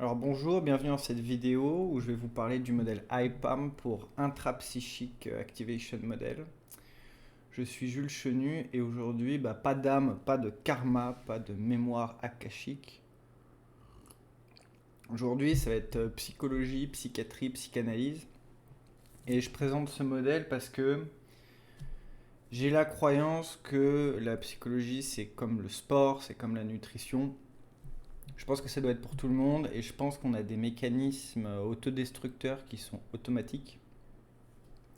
Alors bonjour, bienvenue dans cette vidéo où je vais vous parler du modèle IPAM pour Intrapsychic Activation Model. Je suis Jules Chenu et aujourd'hui, pas d'âme, pas de karma, pas de mémoire akashique. Aujourd'hui, ça va être psychologie, psychiatrie, psychanalyse. Et je présente ce modèle parce que j'ai la croyance que la psychologie, c'est comme le sport, c'est comme la nutrition. Je pense que ça doit être pour tout le monde et je pense qu'on a des mécanismes autodestructeurs qui sont automatiques,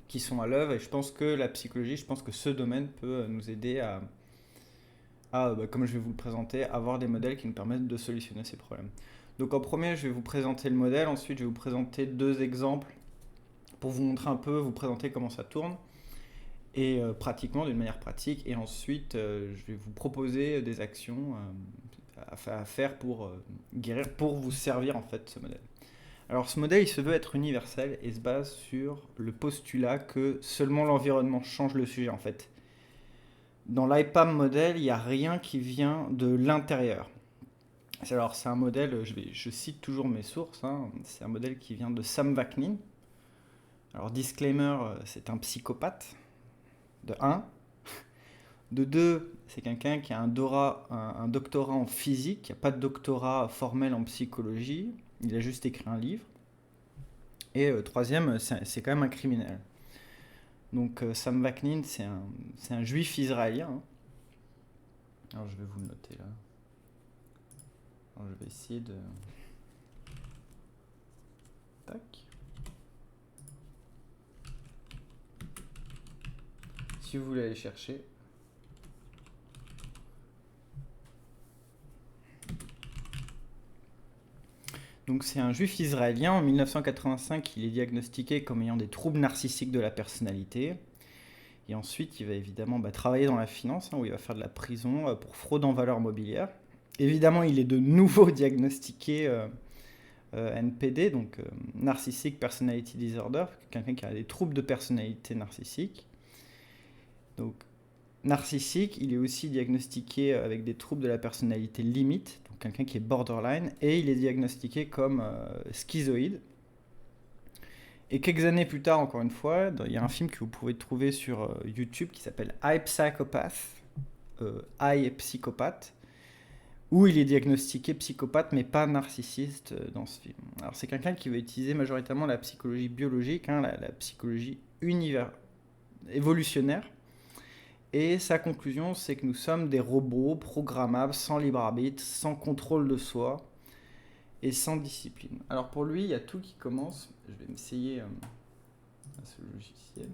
qui sont à l'œuvre et je pense que la psychologie, je pense que ce domaine peut nous aider à, comme je vais vous le présenter, avoir des modèles qui nous permettent de solutionner ces problèmes. Donc en premier, je vais vous présenter le modèle, ensuite je vais vous présenter deux exemples pour vous montrer un peu, vous présenter comment ça tourne et pratiquement d'une manière pratique et ensuite je vais vous proposer des actions à faire pour guérir, pour vous servir en fait ce modèle. Alors ce modèle il se veut être universel et se base sur le postulat que seulement l'environnement change le sujet en fait. Dans l'IPAM modèle, il n'y a rien qui vient de l'intérieur. Alors c'est un modèle, je cite toujours mes sources, hein, c'est un modèle qui vient de Sam Vaknin. Alors disclaimer, c'est un psychopathe, de 1. De 2, c'est quelqu'un qui a un doctorat en physique, qui n'a pas de doctorat formel en psychologie, il a juste écrit un livre. Et troisième, c'est quand même un criminel. Donc Sam Vaknin, c'est un juif israélien, hein. Alors je vais vous le noter là. Alors, je vais essayer de... Tac. Si vous voulez aller chercher. Donc c'est un juif israélien. En 1985, il est diagnostiqué comme ayant des troubles narcissiques de la personnalité. Et ensuite, il va évidemment travailler dans la finance, hein, où il va faire de la prison pour fraude en valeur mobilière. Évidemment, il est de nouveau diagnostiqué NPD, donc Narcissistic Personality Disorder, quelqu'un qui a des troubles de personnalité narcissique. Donc narcissique, il est aussi diagnostiqué avec des troubles de la personnalité limite, donc quelqu'un qui est borderline, et il est diagnostiqué comme schizoïde. Et quelques années plus tard, encore une fois, il y a un film que vous pouvez trouver sur YouTube qui s'appelle I Psychopath, I Psychopathe, où il est diagnostiqué psychopathe mais pas narcissiste dans ce film. Alors c'est quelqu'un qui va utiliser majoritairement la psychologie biologique, hein, la psychologie évolutionnaire. Et sa conclusion, c'est que nous sommes des robots programmables, sans libre arbitre, sans contrôle de soi et sans discipline. Alors pour lui, il y a tout qui commence. Je vais m'essayer à ce logiciel.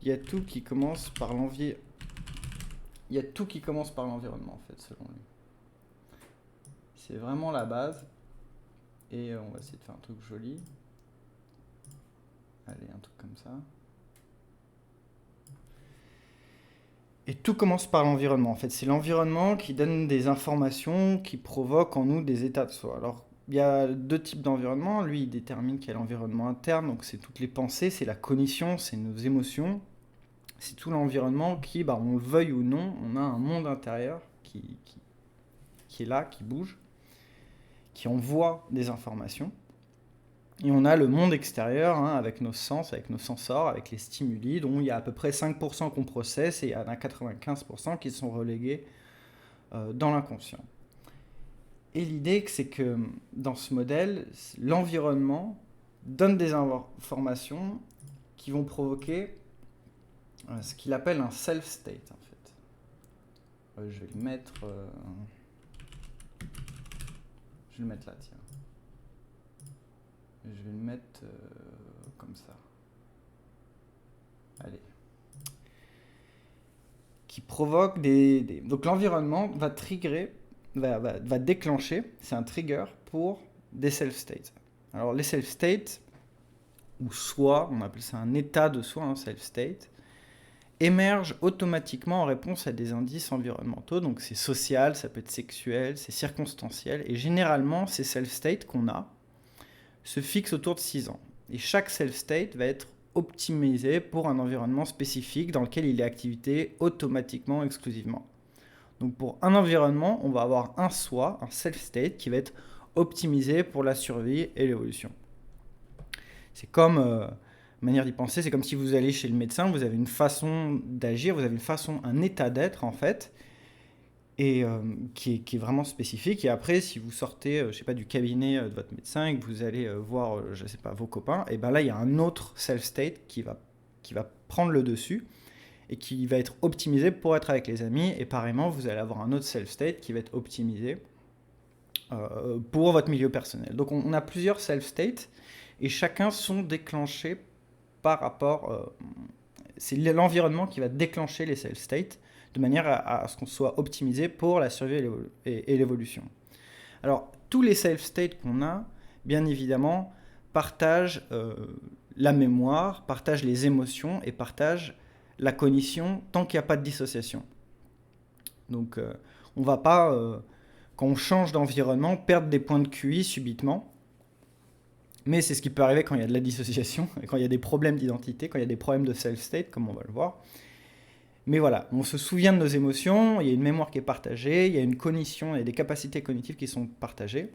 Il y a tout qui commence par l'environnement. Il y a tout qui commence par l'environnement, en fait, selon lui. C'est vraiment la base. Et on va essayer de faire un truc joli. Allez, un truc comme ça. Et tout commence par l'environnement. En fait, c'est l'environnement qui donne des informations qui provoquent en nous des états de soi. Alors, il y a deux types d'environnement. Lui, il détermine quel l'environnement interne. Donc, c'est toutes les pensées, c'est la cognition, c'est nos émotions. C'est tout l'environnement qui, on le veuille ou non, on a un monde intérieur qui est là, qui bouge, qui envoie des informations. Et on a le monde extérieur, hein, avec nos sens, avec nos sensors, avec les stimuli, dont il y a à peu près 5% qu'on processe et il y en a 95% qui sont relégués dans l'inconscient. Et l'idée, c'est que dans ce modèle, l'environnement donne des informations qui vont provoquer ce qu'il appelle un self-state, en fait. Je vais le mettre... je vais le mettre là, tiens. Je vais le mettre comme ça. Allez. Qui provoque des... Donc l'environnement va trigger, va déclencher, c'est un trigger pour des self-states. Alors les self-states, ou soi, on appelle ça un état de soi, un self-state, émergent automatiquement en réponse à des indices environnementaux. Donc c'est social, ça peut être sexuel, c'est circonstanciel. Et généralement, ces self-states qu'on a se fixent autour de 6 ans. Et chaque self-state va être optimisé pour un environnement spécifique dans lequel il est activité automatiquement, exclusivement. Donc pour un environnement, on va avoir un soi, un self-state qui va être optimisés pour la survie et l'évolution. C'est comme, manière d'y penser, c'est comme si vous allez chez le médecin, vous avez une façon d'agir, vous avez une façon, un état d'être en fait, et qui est vraiment spécifique. Et après, si vous sortez, je sais pas, du cabinet de votre médecin et que vous allez voir, je sais pas, vos copains, et ben là, il y a un autre self-state qui va prendre le dessus et qui va être optimisé pour être avec les amis. Et pareillement, vous allez avoir un autre self-state qui va être optimisé pour votre milieu personnel. Donc on a plusieurs self-states et chacun sont déclenchés par rapport... c'est l'environnement qui va déclencher les self-states de manière à ce qu'on soit optimisé pour la survie et l'évolution. Alors, tous les self-states qu'on a, bien évidemment, partagent la mémoire, partagent les émotions et partagent la cognition tant qu'il n'y a pas de dissociation. Donc, on ne va pas, quand on change d'environnement, perdre des points de QI subitement. Mais c'est ce qui peut arriver quand il y a de la dissociation, quand il y a des problèmes d'identité, quand il y a des problèmes de self-state, comme on va le voir. Mais voilà, on se souvient de nos émotions, il y a une mémoire qui est partagée, il y a une cognition, il y a des capacités cognitives qui sont partagées.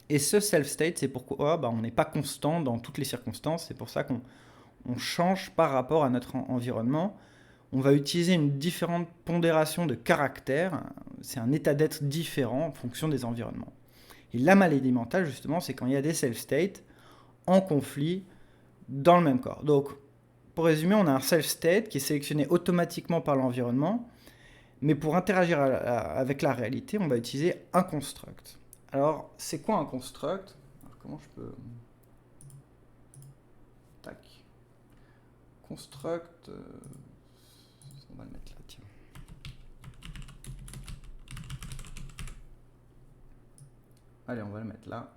Et ce self-state, c'est pourquoi on n'est pas constant dans toutes les circonstances, c'est pour ça qu'on change par rapport à notre environnement. On va utiliser une différente pondération de caractère, c'est un état d'être différent en fonction des environnements. Et la maladie mentale, justement, c'est quand il y a des self-states en conflit dans le même corps. Donc, pour résumer, on a un self-state qui est sélectionné automatiquement par l'environnement, mais pour interagir avec la réalité, on va utiliser un construct. Alors, c'est quoi un construct? Alors, comment je peux... Tac. Construct... On va le mettre là, tiens. Allez, on va le mettre là.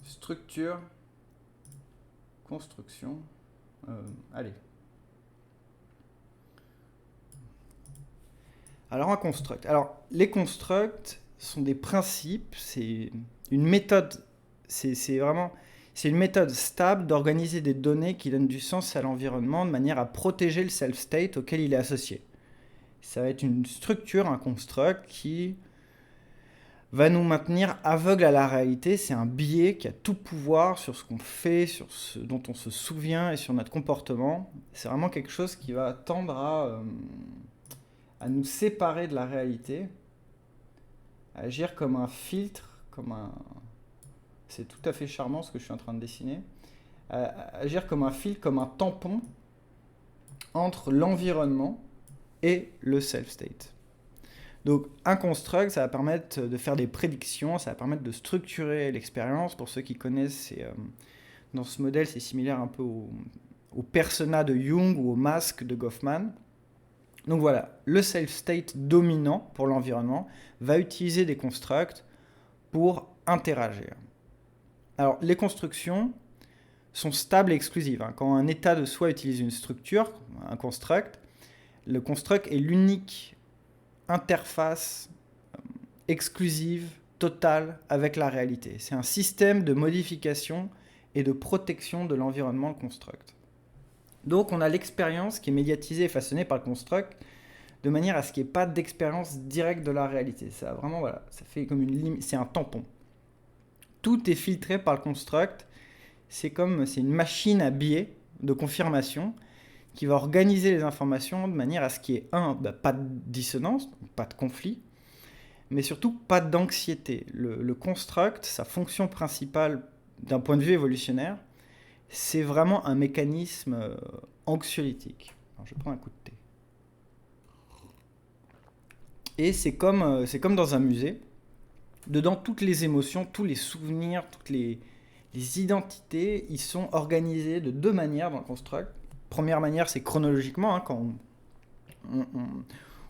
Structure... Construction. Allez. Alors un construct. Alors les constructs sont des principes, c'est une méthode, c'est une méthode stable d'organiser des données qui donnent du sens à l'environnement de manière à protéger le self-state auquel il est associé. Ça va être une structure, un construct qui va nous maintenir aveugles à la réalité. C'est un biais qui a tout pouvoir sur ce qu'on fait, sur ce dont on se souvient et sur notre comportement. C'est vraiment quelque chose qui va tendre à nous séparer de la réalité, à agir comme un filtre, c'est tout à fait charmant ce que je suis en train de dessiner, à agir comme un filtre, comme un tampon entre l'environnement et le self-state. Donc un construct, ça va permettre de faire des prédictions, ça va permettre de structurer l'expérience. Pour ceux qui connaissent, dans ce modèle, c'est similaire un peu au persona de Jung ou au masque de Goffman. Donc voilà, le self-state dominant pour l'environnement va utiliser des constructs pour interagir. Alors les constructions sont stables et exclusives. Quand un état de soi utilise une structure, un construct, le construct est l'unique interface exclusive, totale avec la réalité. C'est un système de modification et de protection de l'environnement, le construct. Donc on a l'expérience qui est médiatisée et façonnée par le construct de manière à ce qu'il n'y ait pas d'expérience directe de la réalité. Ça vraiment, voilà, ça fait comme c'est un tampon. Tout est filtré par le construct. C'est une machine à biais de confirmation qui va organiser les informations de manière à ce qu'il y ait pas de dissonance, pas de conflit, mais surtout pas d'anxiété. Le construct, sa fonction principale d'un point de vue évolutionnaire, c'est vraiment un mécanisme anxiolytique. Alors, je prends un coup de thé. Et c'est comme dans un musée. Dedans, toutes les émotions, tous les souvenirs, toutes les identités, ils sont organisés de deux manières dans le construct. Première manière, c'est chronologiquement. Quand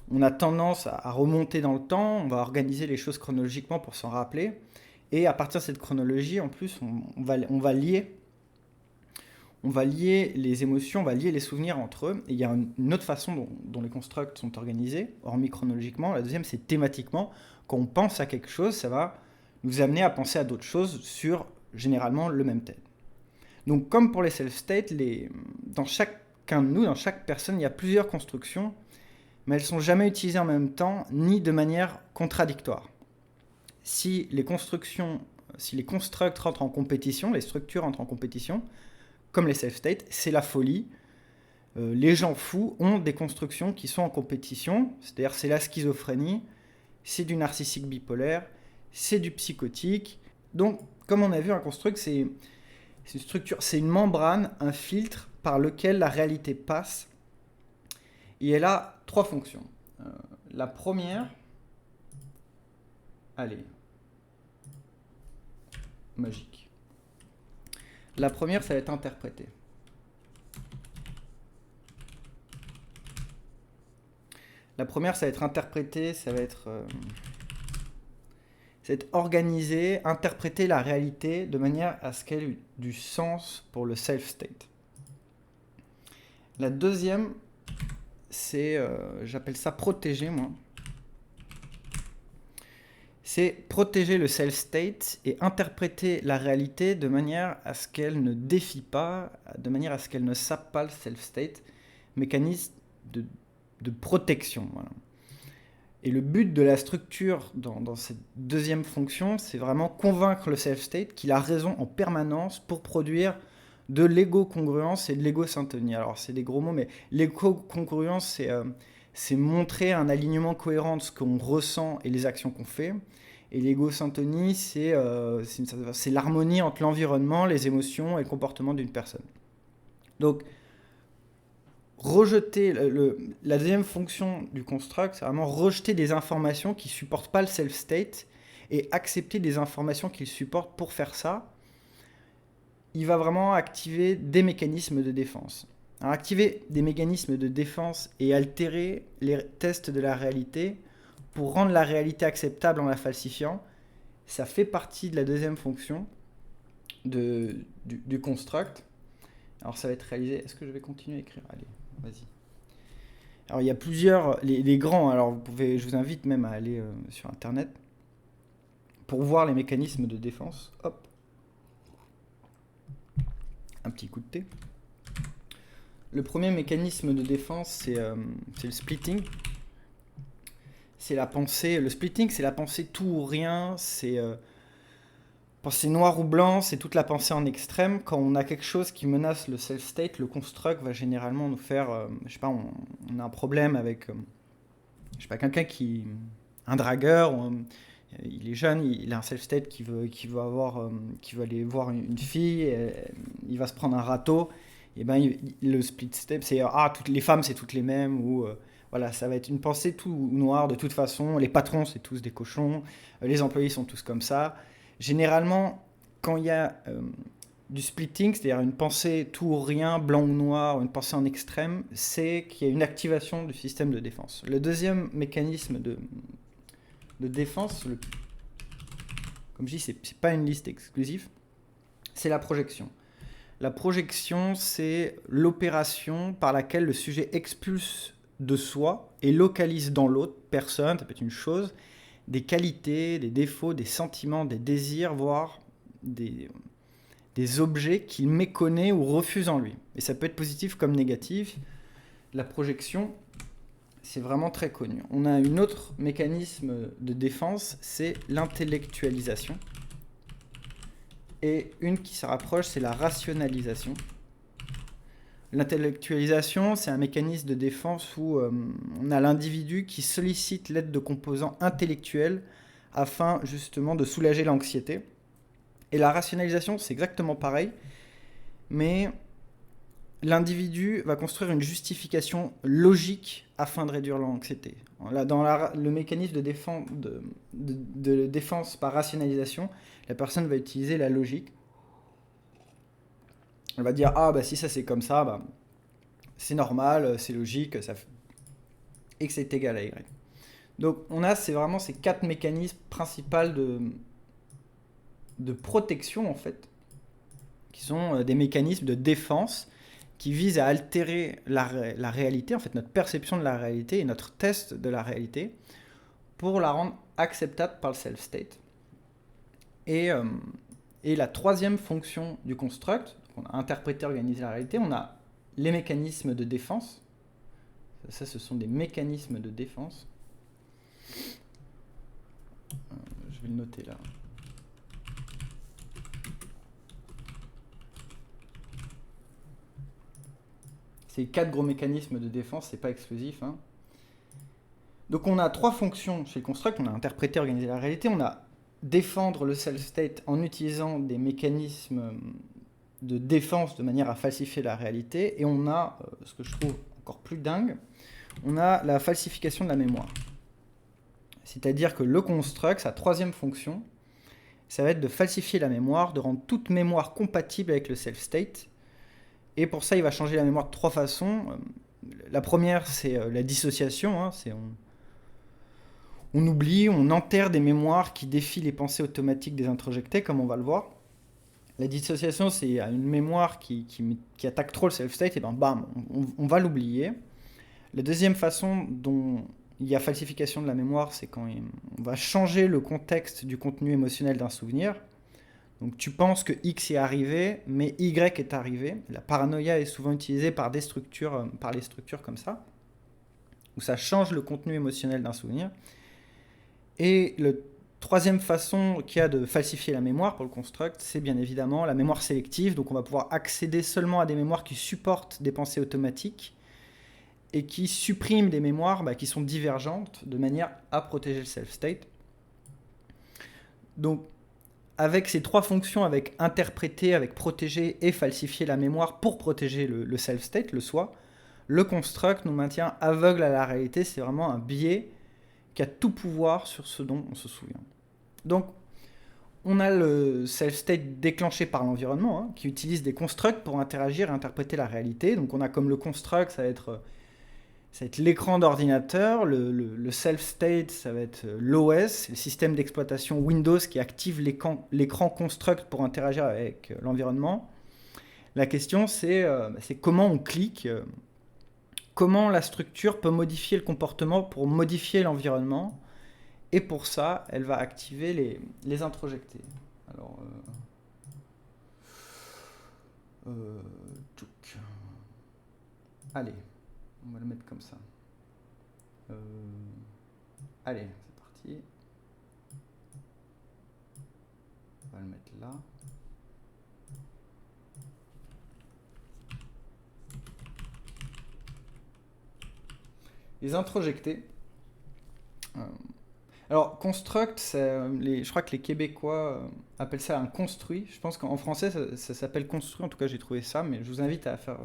on a tendance à remonter dans le temps, on va organiser les choses chronologiquement pour s'en rappeler. Et à partir de cette chronologie, en plus, on va lier les émotions, on va lier les souvenirs entre eux. Et il y a une autre façon dont les constructs sont organisés, hormis chronologiquement. La deuxième, c'est thématiquement. Quand on pense à quelque chose, ça va nous amener à penser à d'autres choses sur, généralement, le même thème. Donc, comme pour les self-states, dans chacun de nous, dans chaque personne, il y a plusieurs constructions, mais elles ne sont jamais utilisées en même temps, ni de manière contradictoire. si les constructs rentrent en compétition, les structures entrent en compétition, comme les self-state, c'est la folie. Les gens fous ont des constructions qui sont en compétition, c'est-à-dire c'est la schizophrénie, c'est du narcissique bipolaire, c'est du psychotique. Donc, comme on a vu, un construct, c'est une structure, c'est une membrane, un filtre par lequel la réalité passe. Et elle a 3 fonctions. La première, allez, magique. La première, ça va être interpréter. La première, ça va être interpréter, ça va être organiser, interpréter la réalité de manière à ce qu'elle ait du sens pour le self-state. La deuxième, c'est, j'appelle ça protéger, moi. C'est protéger le self-state et interpréter la réalité de manière à ce qu'elle ne défie pas, de manière à ce qu'elle ne sape pas le self-state, mécanisme de protection. Voilà. Et le but de la structure dans cette deuxième fonction, c'est vraiment convaincre le self-state qu'il a raison en permanence pour produire de l'égo-congruence et de l'égo-syntonie. Alors c'est des gros mots, mais l'égo-congruence, c'est montrer un alignement cohérent de ce qu'on ressent et les actions qu'on fait. Et l'égo-syntonie, c'est l'harmonie entre l'environnement, les émotions et le comportement d'une personne. Donc, rejeter, la deuxième fonction du construct, c'est vraiment rejeter des informations qui ne supportent pas le self-state et accepter des informations qu'il supporte. Pour faire ça, il va vraiment activer des mécanismes de défense. Alors, activer des mécanismes de défense et altérer les tests de la réalité pour rendre la réalité acceptable en la falsifiant, ça fait partie de la deuxième fonction du construct. Alors ça va être réalisé. Est-ce que je vais continuer à écrire? Allez, vas-y. Alors il y a plusieurs, les grands, alors je vous invite même à aller sur internet pour voir les mécanismes de défense. Hop. Un petit coup de thé. Le premier mécanisme de défense, c'est le splitting. C'est la pensée. Le splitting, c'est la pensée tout ou rien. C'est pensée noir ou blanc. C'est toute la pensée en extrême. Quand on a quelque chose qui menace le self-state, le construct va généralement nous faire, je sais pas, on a un problème avec, je sais pas, quelqu'un un dragueur. Il est jeune, il a un self-state qui veut aller voir une fille. Il va se prendre un râteau. Et ben le split step, c'est toutes les femmes c'est toutes les mêmes, ou voilà, ça va être une pensée tout noire de toute façon. Les patrons c'est tous des cochons, les employés sont tous comme ça. Généralement, quand il y a du splitting, c'est-à-dire une pensée tout ou rien, blanc ou noir, une pensée en extrême, c'est qu'il y a une activation du système de défense. Le deuxième mécanisme de défense, comme je dis, c'est pas une liste exclusive, c'est la projection. La projection, c'est l'opération par laquelle le sujet expulse de soi et localise dans l'autre personne, ça peut être une chose, des qualités, des défauts, des sentiments, des désirs, voire des objets qu'il méconnaît ou refuse en lui. Et ça peut être positif comme négatif. La projection, c'est vraiment très connu. On a un autre mécanisme de défense, c'est l'intellectualisation. Et une qui se rapproche, c'est la rationalisation. L'intellectualisation, c'est un mécanisme de défense où on a l'individu qui sollicite l'aide de composants intellectuels afin justement de soulager l'anxiété. Et la rationalisation, c'est exactement pareil, mais l'individu va construire une justification logique afin de réduire l'anxiété. Dans le mécanisme de défense par rationalisation, la personne va utiliser la logique. Elle va dire si ça c'est comme ça, c'est normal, c'est logique, et que c'est égal à Y. Donc c'est vraiment ces 4 mécanismes principaux de protection en fait, qui sont des mécanismes de défense qui visent à altérer la réalité, en fait notre perception de la réalité et notre test de la réalité pour la rendre acceptable par le self-state. Et la troisième fonction du construct, on a interprété, organisé la réalité, on a les mécanismes de défense. Ça, ce sont des mécanismes de défense. Je vais le noter là. Ces 4 gros mécanismes de défense, c'est pas exclusif. Hein. Donc on a 3 fonctions chez le construct. On a interpréter, organiser la réalité. On a défendre le self-state en utilisant des mécanismes de défense de manière à falsifier la réalité. Et on a, ce que je trouve encore plus dingue, on a la falsification de la mémoire. C'est-à-dire que le construct, sa 3e fonction, ça va être de falsifier la mémoire, de rendre toute mémoire compatible avec le self-state. Et pour ça, il va changer la mémoire de 3 façons. La première, c'est la dissociation. Hein, on oublie, on enterre des mémoires qui défient les pensées automatiques des introjectés, comme on va le voir. La dissociation, c'est une mémoire qui attaque trop le self-state, et ben bam, on va l'oublier. La deuxième façon dont il y a falsification de la mémoire, c'est quand on va changer le contexte du contenu émotionnel d'un souvenir. Donc tu penses que X est arrivé, mais Y est arrivé. La paranoïa est souvent utilisée par les structures comme ça, où ça change le contenu émotionnel d'un souvenir. Et la 3e façon qu'il y a de falsifier la mémoire pour le construct, c'est bien évidemment la mémoire sélective. Donc on va pouvoir accéder seulement à des mémoires qui supportent des pensées automatiques et qui suppriment des mémoires qui sont divergentes de manière à protéger le self-state. Donc avec ces 3 fonctions, avec interpréter, avec protéger et falsifier la mémoire pour protéger le self-state, le soi, le construct nous maintient aveugle à la réalité. C'est vraiment un biais qui a tout pouvoir sur ce dont on se souvient. Donc, on a le self-state déclenché par l'environnement, hein, qui utilise des constructs pour interagir et interpréter la réalité. Donc, on a comme le construct, ça va être l'écran d'ordinateur, le self-state, ça va être l'OS, le système d'exploitation Windows qui active l'écran construct pour interagir avec l'environnement. La question, c'est comment on clique, comment la structure peut modifier le comportement pour modifier l'environnement. Et pour ça, elle va activer les introjectés. Alors, allez. On va le mettre comme ça. Allez, c'est parti. On va le mettre là. Les introjectés. Alors, construct, je crois que les Québécois appellent ça un construit. Je pense qu'en français, ça s'appelle construit. En tout cas, j'ai trouvé ça, mais je vous invite à faire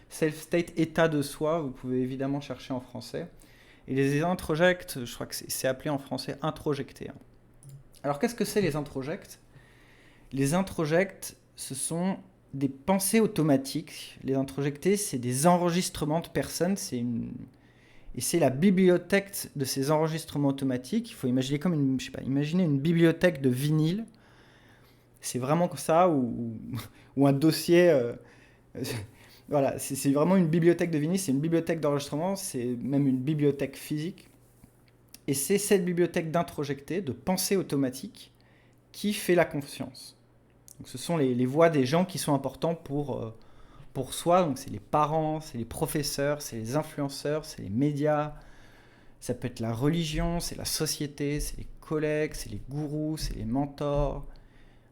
self-state, état de soi. Vous pouvez évidemment chercher en français. Et les introjects, je crois que c'est appelé en français introjectés. Alors, qu'est-ce que c'est les introjects ? Les introjects, ce sont des pensées automatiques. Les introjectés, c'est des enregistrements de personnes. Et c'est la bibliothèque de ces enregistrements automatiques. Il faut imaginer comme imaginez une bibliothèque de vinyle. C'est vraiment comme ça, ou un dossier. Voilà, c'est vraiment une bibliothèque de vinyle, c'est une bibliothèque d'enregistrement, c'est même une bibliothèque physique. Et c'est cette bibliothèque d'introjectés, de pensée automatique, qui fait la conscience. Donc ce sont les voix des gens qui sont importants pour soi. Donc c'est les parents, c'est les professeurs, c'est les influenceurs, c'est les médias. Ça peut être la religion, c'est la société, c'est les collègues, c'est les gourous, c'est les mentors,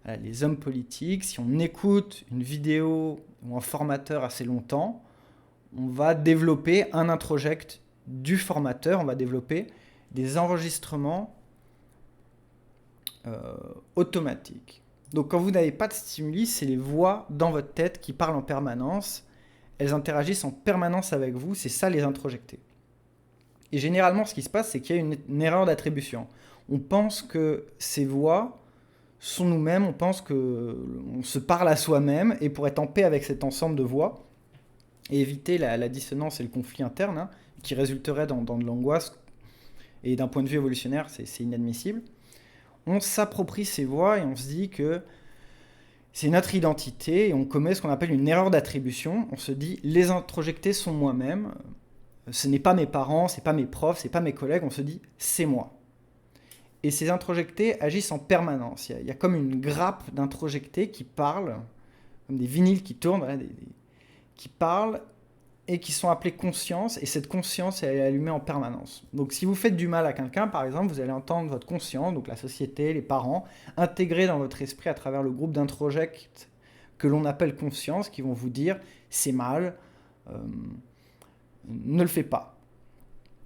voilà, les hommes politiques. Si on écoute une vidéo ou un formateur assez longtemps, on va développer un introject du formateur, on va développer des enregistrements automatiques. Donc quand vous n'avez pas de stimuli, c'est les voix dans votre tête qui parlent en permanence. Elles interagissent en permanence avec vous, c'est ça les introjectés. Et généralement, ce qui se passe, c'est qu'il y a une erreur d'attribution. On pense que ces voix sont nous-mêmes, on pense qu'on se parle à soi-même, et pour être en paix avec cet ensemble de voix, et éviter la dissonance et le conflit interne, hein, qui résulterait dans de l'angoisse, et d'un point de vue évolutionnaire, c'est inadmissible, on s'approprie ces voix et on se dit que c'est notre identité, et on commet ce qu'on appelle une erreur d'attribution. On se dit, les introjectés sont moi-même, ce n'est pas mes parents, c'est pas mes profs, c'est pas mes collègues, on se dit, c'est moi. Et ces introjectés agissent en permanence. Il y a comme une grappe d'introjectés qui parlent, comme des vinyles qui tournent, voilà, qui parlent et qui sont appelées conscience, et cette conscience, elle est allumée en permanence. Donc si vous faites du mal à quelqu'un, par exemple, vous allez entendre votre conscience, donc la société, les parents, intégrer dans votre esprit à travers le groupe d'introjects que l'on appelle conscience, qui vont vous dire « c'est mal, ne le fais pas ».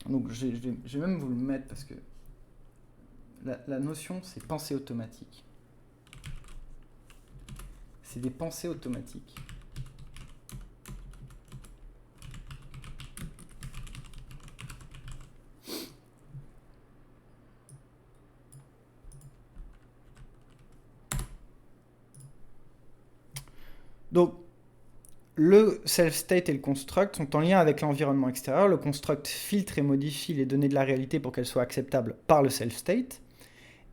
Donc je vais même vous le mettre parce que la notion, c'est pensée automatique. C'est des pensées automatiques. Donc, le self-state et le construct sont en lien avec l'environnement extérieur. Le construct filtre et modifie les données de la réalité pour qu'elles soient acceptables par le self-state.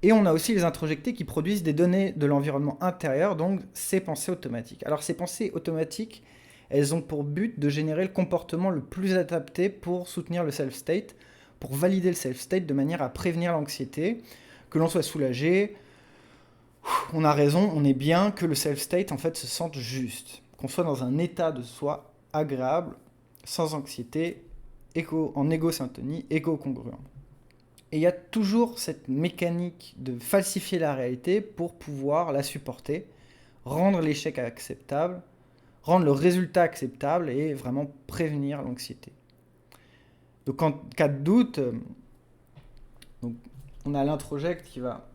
Et on a aussi les introjectés qui produisent des données de l'environnement intérieur, donc ces pensées automatiques. Alors ces pensées automatiques, elles ont pour but de générer le comportement le plus adapté pour soutenir le self-state, pour valider le self-state de manière à prévenir l'anxiété, que l'on soit soulagé, on a raison, on est bien, que le self-state en fait se sente juste, qu'on soit dans un état de soi agréable, sans anxiété, en égo-syntonie, égo-congruent. Et il y a toujours cette mécanique de falsifier la réalité pour pouvoir la supporter, rendre l'échec acceptable, rendre le résultat acceptable et vraiment prévenir l'anxiété. Donc en cas de doute, donc on a l'introject qui va...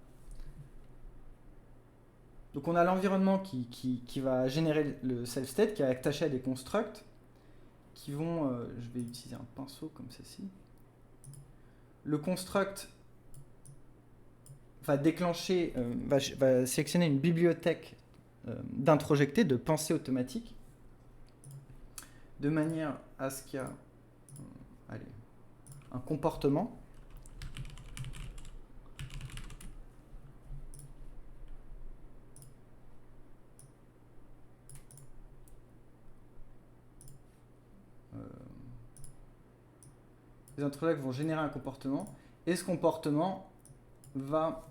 Donc on a l'environnement qui va générer le self-state, qui est attaché à des constructs, qui vont... je vais utiliser un pinceau comme ceci. Le construct va déclencher, va sélectionner une bibliothèque d'introjectés, de pensée automatique, de manière à ce qu'il y a un comportement les introjects vont générer un comportement, et ce comportement va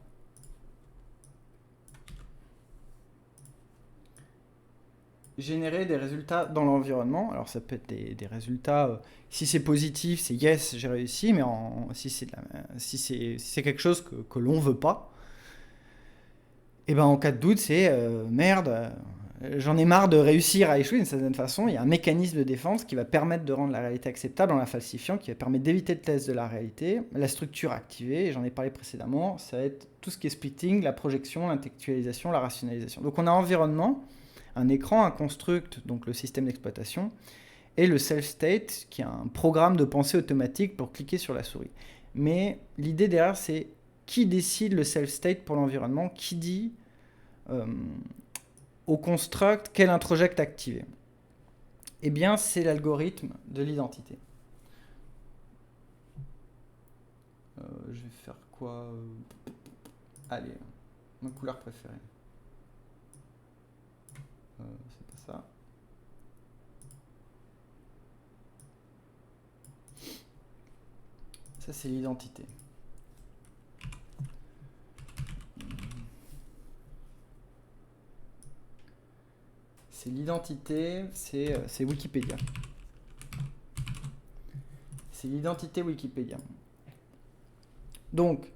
générer des résultats dans l'environnement. Alors ça peut être des résultats, si c'est positif, c'est yes, j'ai réussi, mais si c'est quelque chose que l'on ne veut pas, et ben en cas de doute, c'est merde, j'en ai marre de réussir à échouer d'une certaine façon. Il y a un mécanisme de défense qui va permettre de rendre la réalité acceptable en la falsifiant, qui va permettre d'éviter le test de la réalité. La structure activée, et j'en ai parlé précédemment, ça va être tout ce qui est splitting, la projection, l'intellectualisation, la rationalisation. Donc on a environnement, un écran, un construct, donc le système d'exploitation, et le self-state, qui est un programme de pensée automatique pour cliquer sur la souris. Mais l'idée derrière, c'est qui décide le self-state pour l'environnement, qui dit au construct quel introject activer. Eh bien, c'est l'algorithme de l'identité. Je vais faire quoi allez, ma couleur préférée. C'est pas ça. Ça, c'est l'identité. C'est l'identité, c'est Wikipédia. C'est l'identité Wikipédia. Donc,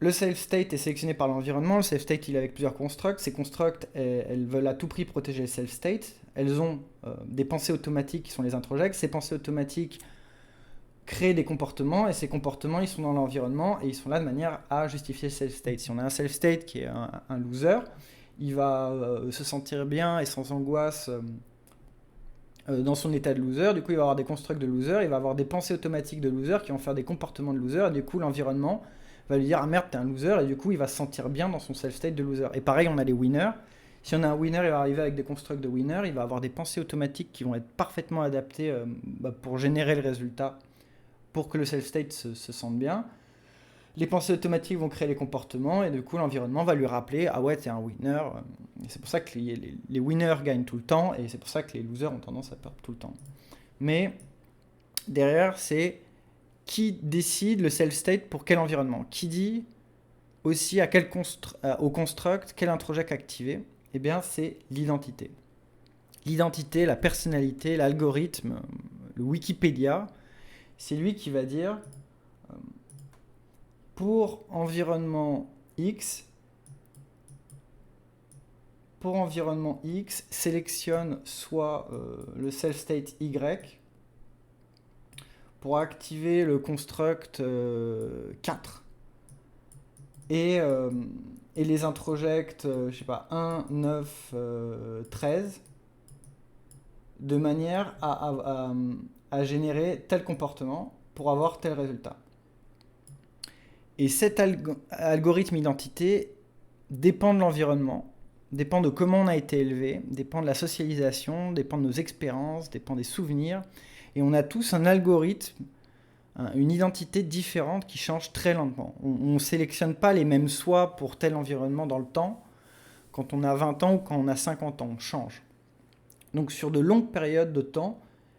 le self-state est sélectionné par l'environnement. Le self-state, il est avec plusieurs constructs. Ces constructs, elles veulent à tout prix protéger le self-state. Elles ont des pensées automatiques qui sont les introjects. Ces pensées automatiques créent des comportements, et ces comportements, ils sont dans l'environnement, et ils sont là de manière à justifier le self-state. Si on a un self-state qui est un loser, il va se sentir bien et sans angoisse dans son état de loser. Du coup, il va avoir des constructs de loser, il va avoir des pensées automatiques de loser qui vont faire des comportements de loser, et du coup, l'environnement va lui dire « Ah merde, t'es un loser », et du coup, il va se sentir bien dans son self-state de loser. Et pareil, on a les winners. Si on a un winner, il va arriver avec des constructs de winner, il va avoir des pensées automatiques qui vont être parfaitement adaptées pour générer le résultat, pour que le self-state se sente bien. Les pensées automatiques vont créer les comportements, et du coup, l'environnement va lui rappeler « Ah ouais, t'es un winner ». Et c'est pour ça que les winners gagnent tout le temps, et c'est pour ça que les losers ont tendance à perdre tout le temps. Mais derrière, c'est qui décide le self-state pour quel environnement. Qui dit aussi au construct quel introject activer. Eh bien, c'est l'identité. l'identité, la personnalité, l'algorithme, le Wikipédia, c'est lui qui va dire pour environnement X, sélectionne soit le self state Y pour activer le construct 4 et les introjects, je sais pas, 1, 9, 13 de manière à générer tel comportement pour avoir tel résultat. Et cet algorithme identité dépend de l'environnement, dépend de comment on a été élevé, dépend de la socialisation, dépend de nos expériences, dépend des souvenirs. Et on a tous un algorithme, une identité différente qui change très lentement. On ne sélectionne pas les mêmes soi pour tel environnement dans le temps, quand on a 20 ans ou quand on a 50 ans, on change. Donc sur de longues périodes de temps,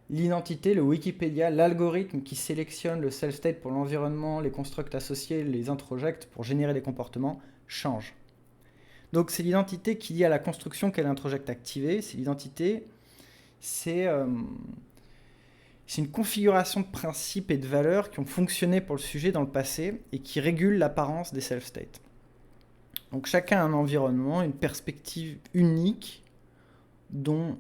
l'identité, le Wikipédia, l'algorithme qui sélectionne le self-state pour l'environnement, les constructs associés, les introjects pour générer des comportements, change. Donc c'est l'identité qui lie à la construction qu'est l'introject activé. C'est l'identité, c'est une configuration de principes et de valeurs qui ont fonctionné pour le sujet dans le passé et qui régulent l'apparence des self-states. Donc chacun a un environnement, une perspective unique dont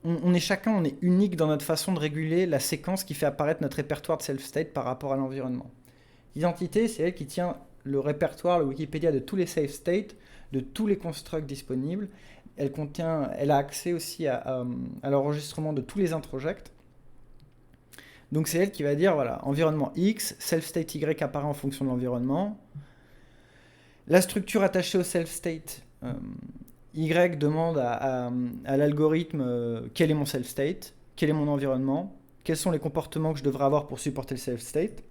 on est unique dans notre façon de réguler la séquence qui fait apparaître notre répertoire de self-state par rapport à l'environnement. L'identité, c'est elle qui tient le répertoire, le Wikipédia de tous les self-states, de tous les constructs disponibles. Elle a accès aussi à l'enregistrement de tous les introjects. Donc c'est elle qui va dire, voilà, environnement X, self-state Y apparaît en fonction de l'environnement. La structure attachée au self-state Y demande à l'algorithme quel est mon self-state, quel est mon environnement, quels sont les comportements que je devrais avoir pour supporter le self-state,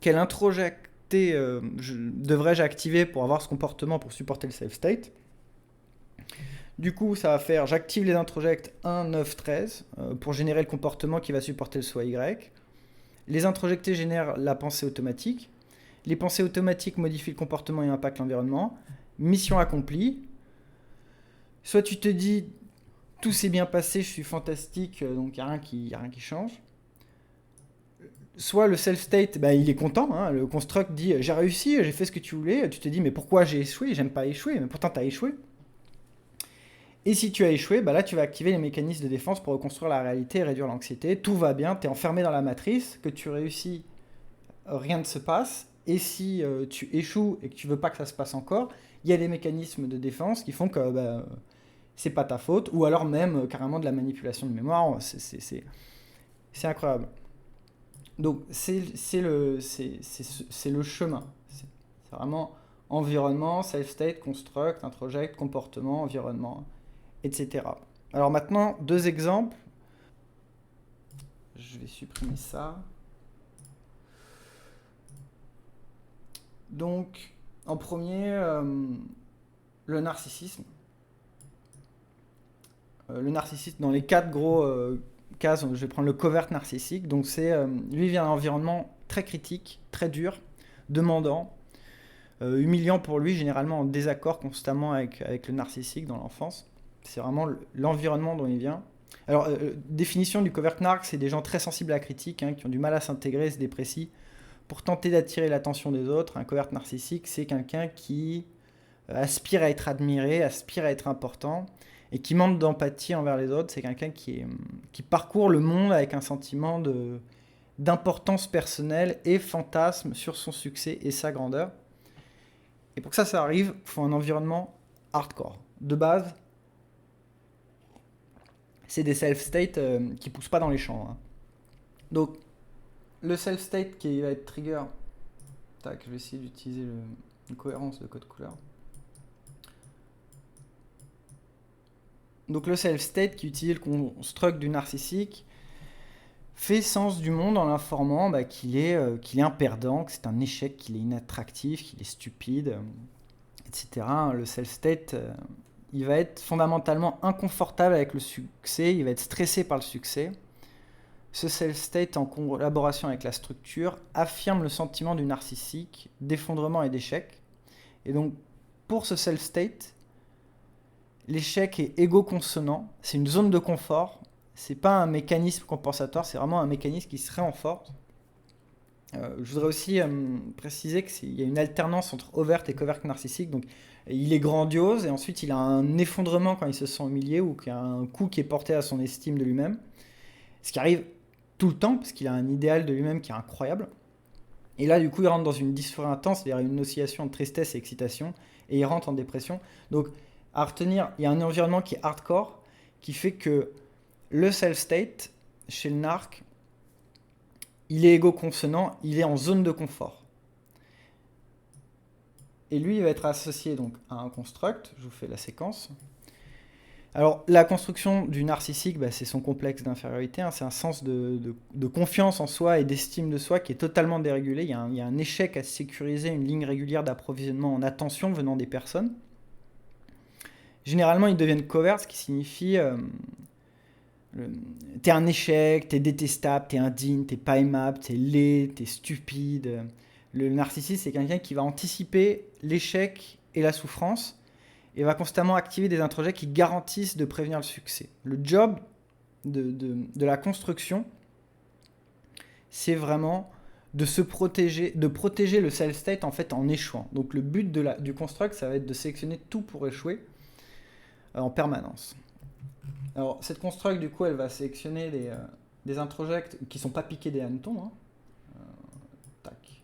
quel introject devrais-je activer pour avoir ce comportement pour supporter le self-state. Du coup, ça va faire, j'active les introjects 1, 9, 13 pour générer le comportement qui va supporter le soi Y. Les introjectés génèrent la pensée automatique. Les pensées automatiques modifient le comportement et impactent l'environnement. Mission accomplie. Soit tu te dis, tout s'est bien passé, je suis fantastique, donc il n'y a rien qui change. Soit le self-state, il est content, hein, le construct dit, j'ai réussi, j'ai fait ce que tu voulais. Tu te dis, mais pourquoi j'ai échoué? J'aime pas échouer, mais pourtant tu as échoué. Et si tu as échoué, là tu vas activer les mécanismes de défense pour reconstruire la réalité et réduire l'anxiété. Tout va bien, tu es enfermé dans la matrice, que tu réussis, rien ne se passe. Et si tu échoues et que tu veux pas que ça se passe encore, il y a des mécanismes de défense qui font que c'est pas ta faute, ou alors même carrément de la manipulation de mémoire. C'est incroyable. Donc c'est le chemin. C'est vraiment environnement, self-state, construct, introject, comportement, environnement, etc. Alors maintenant, 2 exemples. Je vais supprimer ça. Donc, en premier, le narcissisme. Le narcissisme, dans les 4 gros cases, je vais prendre le covert narcissique. Donc, lui vient d'un environnement très critique, très dur, demandant, humiliant pour lui, généralement en désaccord constamment avec le narcissique dans l'enfance. C'est vraiment l'environnement dont il vient. Alors, définition du covert narc, c'est des gens très sensibles à la critique, qui ont du mal à s'intégrer, se déprécient, pour tenter d'attirer l'attention des autres. Un covert narcissique, c'est quelqu'un qui aspire à être admiré, aspire à être important, et qui manque d'empathie envers les autres. C'est quelqu'un qui parcourt le monde avec un sentiment d'importance personnelle et fantasme sur son succès et sa grandeur. Et pour que ça arrive, il faut un environnement hardcore. De base, c'est des self-states qui poussent pas dans les champs. Hein. Donc, le self-state qui va être trigger. Tac, je vais essayer d'utiliser une cohérence de code couleur. Donc le self-state qui utilise le construct du narcissique fait sens du monde en l'informant qu'il est un perdant, que c'est un échec, qu'il est inattractif, qu'il est stupide, etc. Le self-state, il va être fondamentalement inconfortable avec le succès, il va être stressé par le succès. Ce self-state, en collaboration avec la structure, affirme le sentiment du narcissique, d'effondrement et d'échec. Et donc, pour ce self-state, l'échec est égo-consonant, c'est une zone de confort, c'est pas un mécanisme compensatoire, c'est vraiment un mécanisme qui se renforce. Je voudrais aussi préciser qu'il y a une alternance entre overt et covert narcissique. Donc, il est grandiose et ensuite il a un effondrement quand il se sent humilié ou qu'il y a un coup qui est porté à son estime de lui-même. Ce qui arrive tout le temps parce qu'il a un idéal de lui-même qui est incroyable. Et là, du coup, il rentre dans une dysphorie intense, c'est-à-dire une oscillation de tristesse et excitation, et il rentre en dépression. Donc, à retenir, il y a un environnement qui est hardcore, qui fait que le self-state, chez le narc, il est égo-consonant, il est en zone de confort. Et lui, il va être associé donc à un construct, je vous fais la séquence. Alors, la construction du narcissique, bah, c'est son complexe d'infériorité, hein, c'est un sens de confiance en soi et d'estime de soi qui est totalement dérégulé. Il y a un échec à sécuriser une ligne régulière d'approvisionnement en attention venant des personnes. Généralement, ils deviennent coverts, ce qui signifie t'es un échec, t'es détestable, t'es indigne, t'es pas aimable, t'es laid, t'es stupide. Le narcissiste, c'est quelqu'un qui va anticiper l'échec et la souffrance et va constamment activer des introjets qui garantissent de prévenir le succès. Le job de la construction, c'est vraiment de se protéger, de protéger le self-state en fait en échouant. Donc le but du construct, ça va être de sélectionner tout pour échouer en permanence. Alors cette construct, du coup, elle va sélectionner des introjects qui ne sont pas piqués des hannetons. Hein. Tac.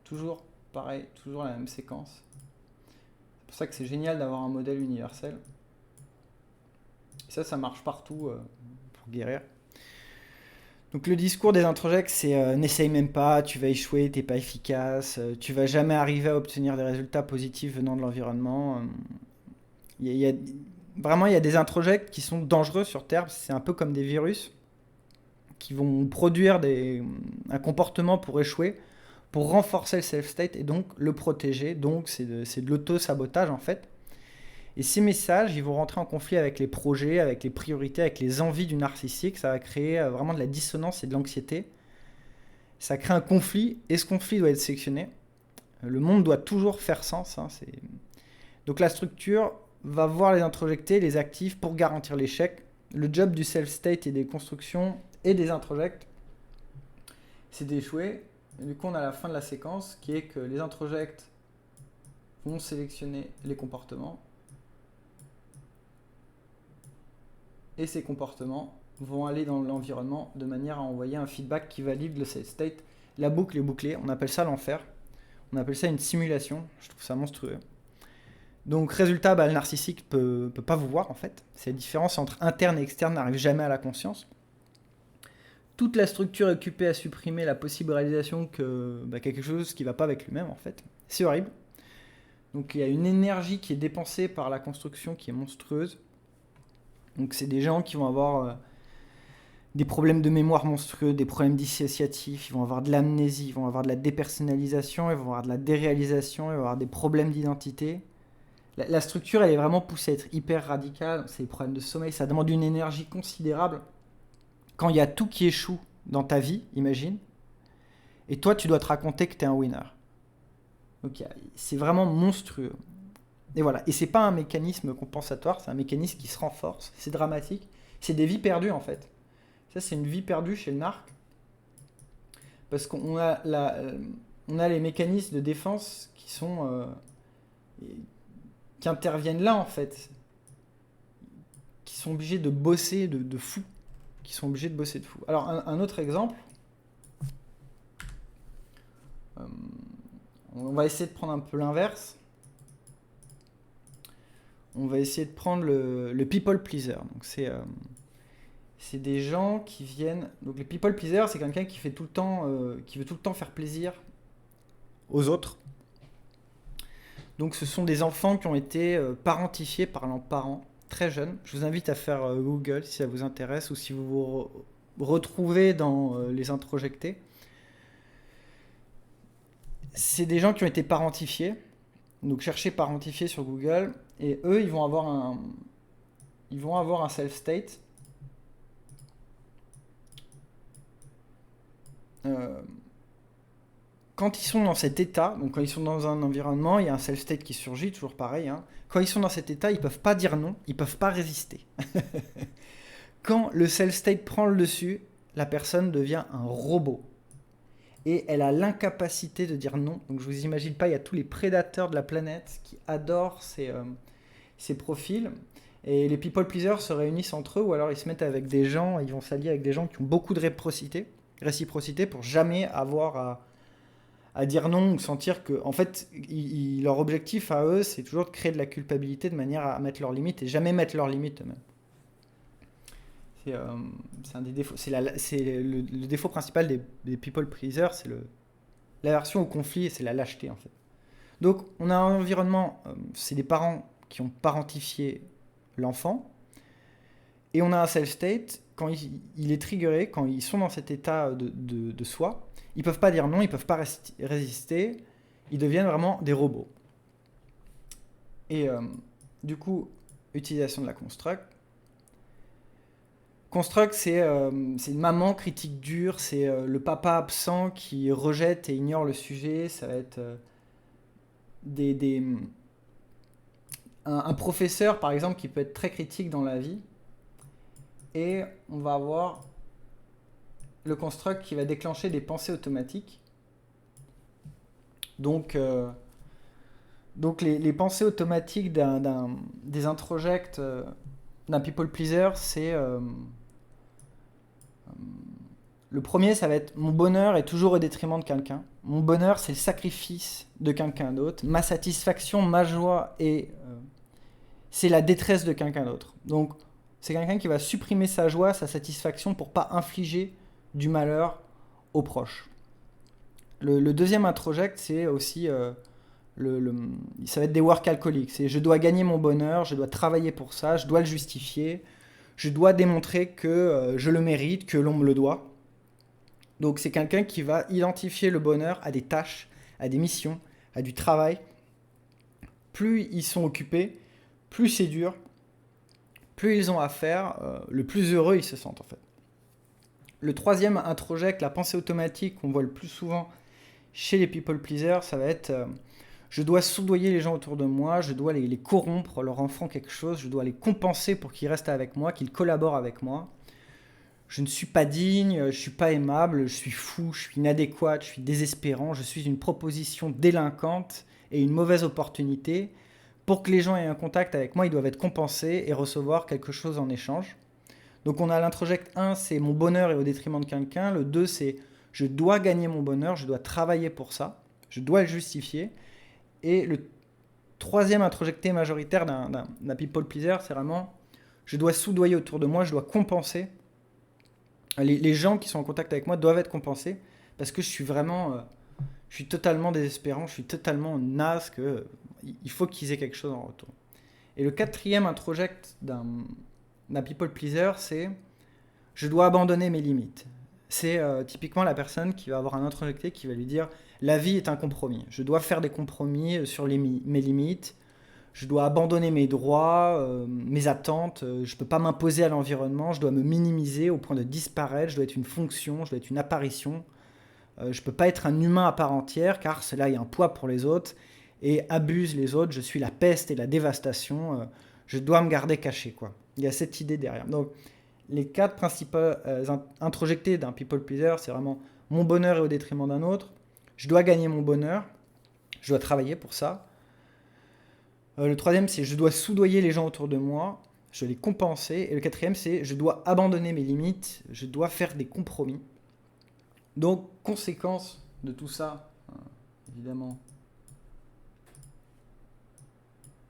Toujours pareil, toujours la même séquence. C'est pour ça que c'est génial d'avoir un modèle universel. Et ça marche partout pour guérir. Donc le discours des introjects, c'est n'essaye même pas, tu vas échouer, t'es pas efficace, tu vas jamais arriver à obtenir des résultats positifs venant de l'environnement. Vraiment, il y a des introjects qui sont dangereux sur Terre. C'est un peu comme des virus qui vont produire un comportement pour échouer, pour renforcer le self-state et donc le protéger. Donc c'est de l'auto-sabotage en fait. Et ces messages, ils vont rentrer en conflit avec les projets, avec les priorités, avec les envies du narcissique. Ça va créer vraiment de la dissonance et de l'anxiété. Ça crée un conflit et ce conflit doit être sélectionné. Le monde doit toujours faire sens. Hein, donc la structure va voir les introjectés, les actifs pour garantir l'échec. Le job du self-state et des constructions et des introjects, c'est d'échouer. Et du coup, on a la fin de la séquence qui est que les introjects vont sélectionner les comportements et ces comportements vont aller dans l'environnement de manière à envoyer un feedback qui valide le self-state. La boucle est bouclée, on appelle ça l'enfer. On appelle ça une simulation, je trouve ça monstrueux. Donc résultat, le narcissique peut pas vous voir en fait. C'est la différence entre interne et externe n'arrive jamais à la conscience. Toute la structure est occupée à supprimer la possible réalisation que quelque chose qui ne va pas avec lui-même en fait. C'est horrible. Donc il y a une énergie qui est dépensée par la construction qui est monstrueuse. Donc c'est des gens qui vont avoir des problèmes de mémoire monstrueux, des problèmes dissociatifs, ils vont avoir de l'amnésie, ils vont avoir de la dépersonnalisation, ils vont avoir de la déréalisation, ils vont avoir des problèmes d'identité. La structure, elle est vraiment poussée à être hyper radicale. C'est des problèmes de sommeil, ça demande une énergie considérable. Quand il y a tout qui échoue dans ta vie, imagine, et toi, tu dois te raconter que tu es un winner. Donc c'est vraiment monstrueux. Et voilà. Et c'est pas un mécanisme compensatoire, c'est un mécanisme qui se renforce. C'est dramatique. C'est des vies perdues, en fait. Ça, c'est une vie perdue chez le narc. Parce qu'on a, on a les mécanismes de défense qui sont... qui interviennent là, en fait. Qui sont obligés de bosser de fou. Qui sont obligés de bosser de fou. Alors, un autre exemple. On va essayer de prendre un peu l'inverse. On va essayer de prendre le people pleaser. Donc, c'est des gens qui viennent... Donc, le people pleaser, c'est quelqu'un qui fait tout le temps, qui veut tout le temps faire plaisir aux autres. Donc, ce sont des enfants qui ont été parentifiés par leurs parents très jeunes. Je vous invite à faire Google si ça vous intéresse ou si vous vous retrouvez dans les introjectés. C'est des gens qui ont été parentifiés. Donc, cherchez parentifié sur Google. Et eux, ils vont avoir un self-state. quand ils sont dans cet état, donc quand ils sont dans un environnement, il y a un self-state qui surgit, toujours pareil, hein. Quand ils sont dans cet état, ils peuvent pas dire non, ils peuvent pas résister. Quand le self-state prend le dessus, la personne devient un robot. Et elle a l'incapacité de dire non. Donc je vous imagine pas, il y a tous les prédateurs de la planète qui adorent ces profils. Et les people pleasers se réunissent entre eux, ou alors ils se mettent avec des gens, ils vont s'allier avec des gens qui ont beaucoup de réciprocité pour jamais avoir à dire non ou sentir que, en fait, leur objectif à eux, c'est toujours de créer de la culpabilité de manière à mettre leurs limites et jamais mettre leurs limites eux-mêmes. C'est un des défauts, c'est le défaut principal des people pleasers, c'est l'aversion au conflit et c'est la lâcheté en fait. Donc on a un environnement, c'est des parents qui ont parentifié l'enfant, et on a un self-state, quand il est triggeré, quand ils sont dans cet état de soi, ils peuvent pas dire non, ils peuvent pas résister, ils deviennent vraiment des robots. Et du coup, utilisation de la construct. Construct, c'est une maman critique dure, c'est le papa absent qui rejette et ignore le sujet, ça va être un professeur, par exemple, qui peut être très critique dans la vie, et on va avoir le construct qui va déclencher des pensées automatiques. Donc les pensées automatiques des introjects d'un people pleaser, c'est... le premier, ça va être mon bonheur est toujours au détriment de quelqu'un. Mon bonheur, c'est le sacrifice de quelqu'un d'autre. Ma satisfaction, ma joie, c'est la détresse de quelqu'un d'autre. Donc, c'est quelqu'un qui va supprimer sa joie, sa satisfaction pour pas infliger du malheur aux proches. Le deuxième introject, c'est aussi ça va être des work alcooliques. C'est je dois gagner mon bonheur, je dois travailler pour ça, je dois le justifier, je dois démontrer que je le mérite, que l'on me le doit. Donc c'est quelqu'un qui va identifier le bonheur à des tâches, à des missions, à du travail. Plus ils sont occupés, plus c'est dur, plus ils ont à faire, le plus heureux ils se sentent en fait. Le troisième introject, la pensée automatique qu'on voit le plus souvent chez les people pleasers, ça va être je dois soudoyer les gens autour de moi, je dois les corrompre, leur enfant quelque chose, je dois les compenser pour qu'ils restent avec moi, qu'ils collaborent avec moi. Je ne suis pas digne, je ne suis pas aimable, je suis fou, je suis inadéquat, je suis désespérant, je suis une proposition délinquante et une mauvaise opportunité. Pour que les gens aient un contact avec moi, ils doivent être compensés et recevoir quelque chose en échange. Donc on a l'introject 1, c'est mon bonheur est au détriment de quelqu'un. Le 2, c'est je dois gagner mon bonheur, je dois travailler pour ça, je dois le justifier. Et le troisième introjecté majoritaire d'un people pleaser, c'est vraiment je dois soudoyer autour de moi, je dois compenser. Les gens qui sont en contact avec moi doivent être compensés parce que je suis vraiment, je suis totalement désespérant, je suis totalement naze, il faut qu'ils aient quelque chose en retour. Et le quatrième introject d'un people pleaser, c'est je dois abandonner mes limites. C'est typiquement la personne qui va avoir un introjecté qui va lui dire la vie est un compromis. Je dois faire des compromis sur mes limites. Je dois abandonner mes droits, mes attentes. Je ne peux pas m'imposer à l'environnement. Je dois me minimiser au point de disparaître. Je dois être une fonction. Je dois être une apparition. Je ne peux pas être un humain à part entière car cela est un poids pour les autres et abuse les autres. Je suis la peste et la dévastation. Je dois me garder caché, quoi. Il y a cette idée derrière. Donc, les quatre principaux introjectés d'un people pleaser, c'est vraiment mon bonheur est au détriment d'un autre. Je dois gagner mon bonheur. Je dois travailler pour ça. Le troisième, c'est je dois soudoyer les gens autour de moi. Je dois les compenser. Et le quatrième, c'est je dois abandonner mes limites. Je dois faire des compromis. Donc, conséquence de tout ça, évidemment,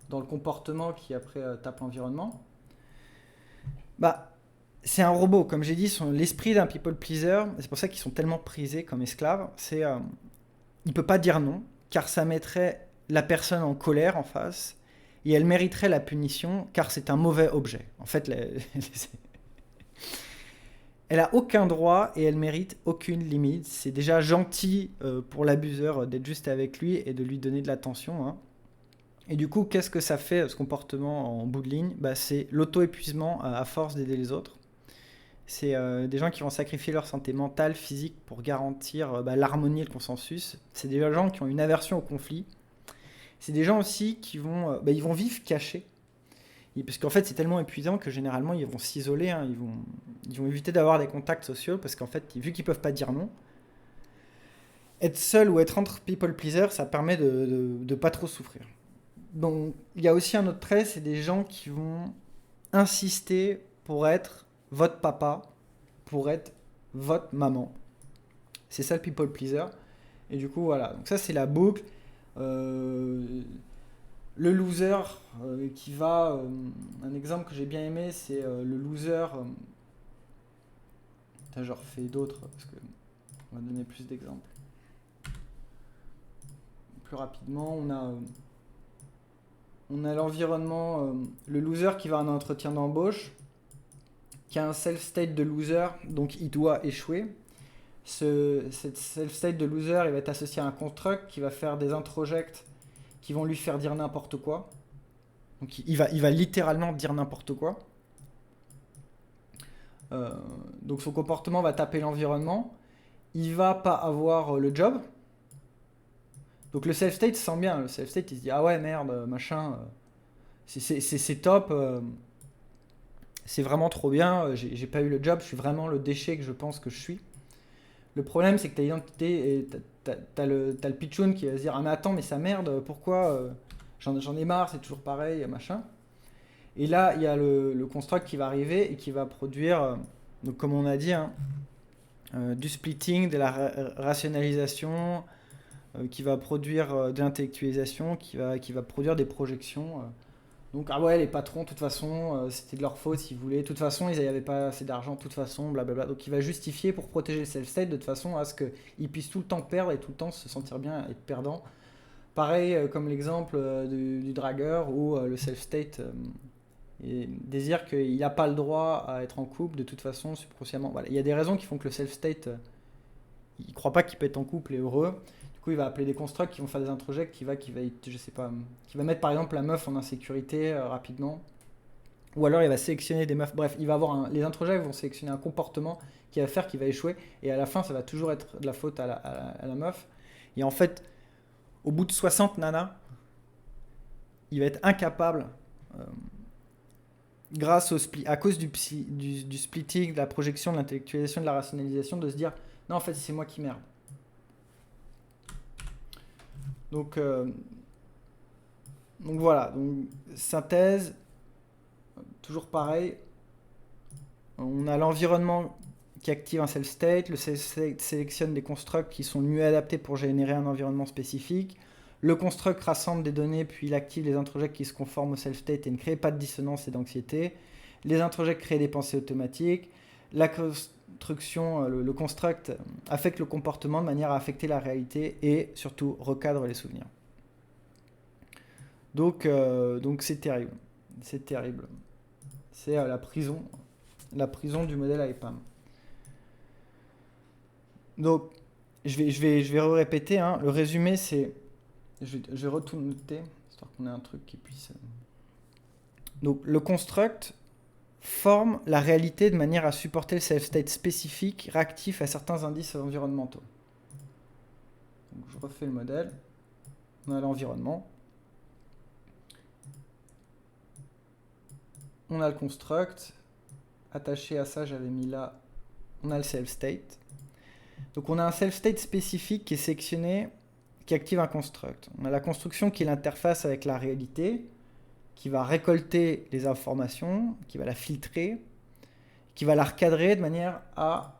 dans le comportement qui après tape l'environnement, c'est un robot. Comme j'ai dit, l'esprit d'un people pleaser, c'est pour ça qu'ils sont tellement prisés comme esclaves, il ne peut pas dire non, car ça mettrait la personne en colère en face, et elle mériterait la punition, car c'est un mauvais objet. En fait, elle a aucun droit et elle mérite aucune limite. C'est déjà gentil pour l'abuseur d'être juste avec lui et de lui donner de l'attention, hein. Et du coup, qu'est-ce que ça fait, ce comportement en bout de ligne ? C'est l'auto-épuisement à force d'aider les autres. C'est des gens qui vont sacrifier leur santé mentale, physique pour garantir l'harmonie et le consensus. C'est des gens qui ont une aversion au conflit. C'est des gens aussi qui vont, ils vont vivre cachés. Parce qu'en fait, c'est tellement épuisant que généralement, ils vont s'isoler. Hein. Ils vont éviter d'avoir des contacts sociaux parce qu'en fait, vu qu'ils peuvent pas dire non, être seul ou être entre people pleaser, ça permet de pas trop souffrir. Donc, il y a aussi un autre trait, c'est des gens qui vont insister pour être votre papa, pour être votre maman. C'est ça le people pleaser. Et du coup, voilà. Donc ça, c'est la boucle. Le loser qui va... un exemple que j'ai bien aimé, c'est le loser... j'en refais d'autres, parce que on va donner plus d'exemples. Plus rapidement, on a l'environnement... le loser qui va à un entretien d'embauche, qui a un self-state de loser, donc il doit échouer. Cette self-state de loser, il va être associé à un construct qui va faire des introjects qui vont lui faire dire n'importe quoi. Donc il va littéralement dire n'importe quoi. Donc son comportement va taper l'environnement. Il va pas avoir le job. Donc le self-state se sent bien. Le self-state il se dit ah ouais merde machin. C'est top. C'est vraiment trop bien. J'ai pas eu le job. Je suis vraiment le déchet que je pense que je suis. Le problème c'est que ta identité et t'as le pitchoun qui va se dire ah mais attends mais ça merde pourquoi j'en ai marre c'est toujours pareil machin. Et là il y a le construct qui va arriver et qui va produire donc comme on a dit hein, du splitting, de la rationalisation, qui va produire de l'intellectualisation, qui va produire des projections. Donc ah ouais les patrons de toute façon c'était de leur faute s'ils voulaient, de toute façon ils n'avaient pas assez d'argent, de toute façon blablabla. Donc il va justifier pour protéger le self-state de toute façon à ce qu'ils puissent tout le temps perdre et tout le temps se sentir bien, être perdant. Pareil comme l'exemple du dragueur où le self-state désire qu'il n'a pas le droit à être en couple de toute façon subconsciemment. Voilà. Il y a des raisons qui font que le self-state il ne croit pas qu'il peut être en couple et heureux. Il va appeler des constructs qui vont faire des introjects qui va mettre par exemple la meuf en insécurité rapidement, ou alors il va sélectionner des meufs, bref il va avoir les introjects vont sélectionner un comportement qui va faire qu'il va échouer et à la fin ça va toujours être de la faute à la meuf et en fait au bout de 60 nanas il va être incapable à cause du splitting, de la projection, de l'intellectualisation, de la rationalisation de se dire non en fait c'est moi qui merde. Donc voilà, donc, synthèse, toujours pareil, on a l'environnement qui active un self-state, le self-state sélectionne des constructs qui sont mieux adaptés pour générer un environnement spécifique, le construct rassemble des données puis il active les introjects qui se conforment au self-state et ne créent pas de dissonance et d'anxiété, les introjects créent des pensées automatiques, la construction, le construct affecte le comportement de manière à affecter la réalité et surtout recadre les souvenirs. Donc c'est terrible. C'est terrible. C'est la prison du modèle AEPAM. Donc je vais répéter. Hein, le résumé c'est, je vais retourner noter histoire qu'on ait un truc qui puisse. Donc le construct forme la réalité de manière à supporter le self-state spécifique réactif à certains indices environnementaux. Donc, je refais le modèle. On a l'environnement. On a le construct. Attaché à ça, j'avais mis là, on a le self-state. Donc on a un self-state spécifique qui est sélectionné, qui active un construct. On a la construction qui est l'interface avec la réalité, qui va récolter les informations, qui va la filtrer, qui va la recadrer de manière à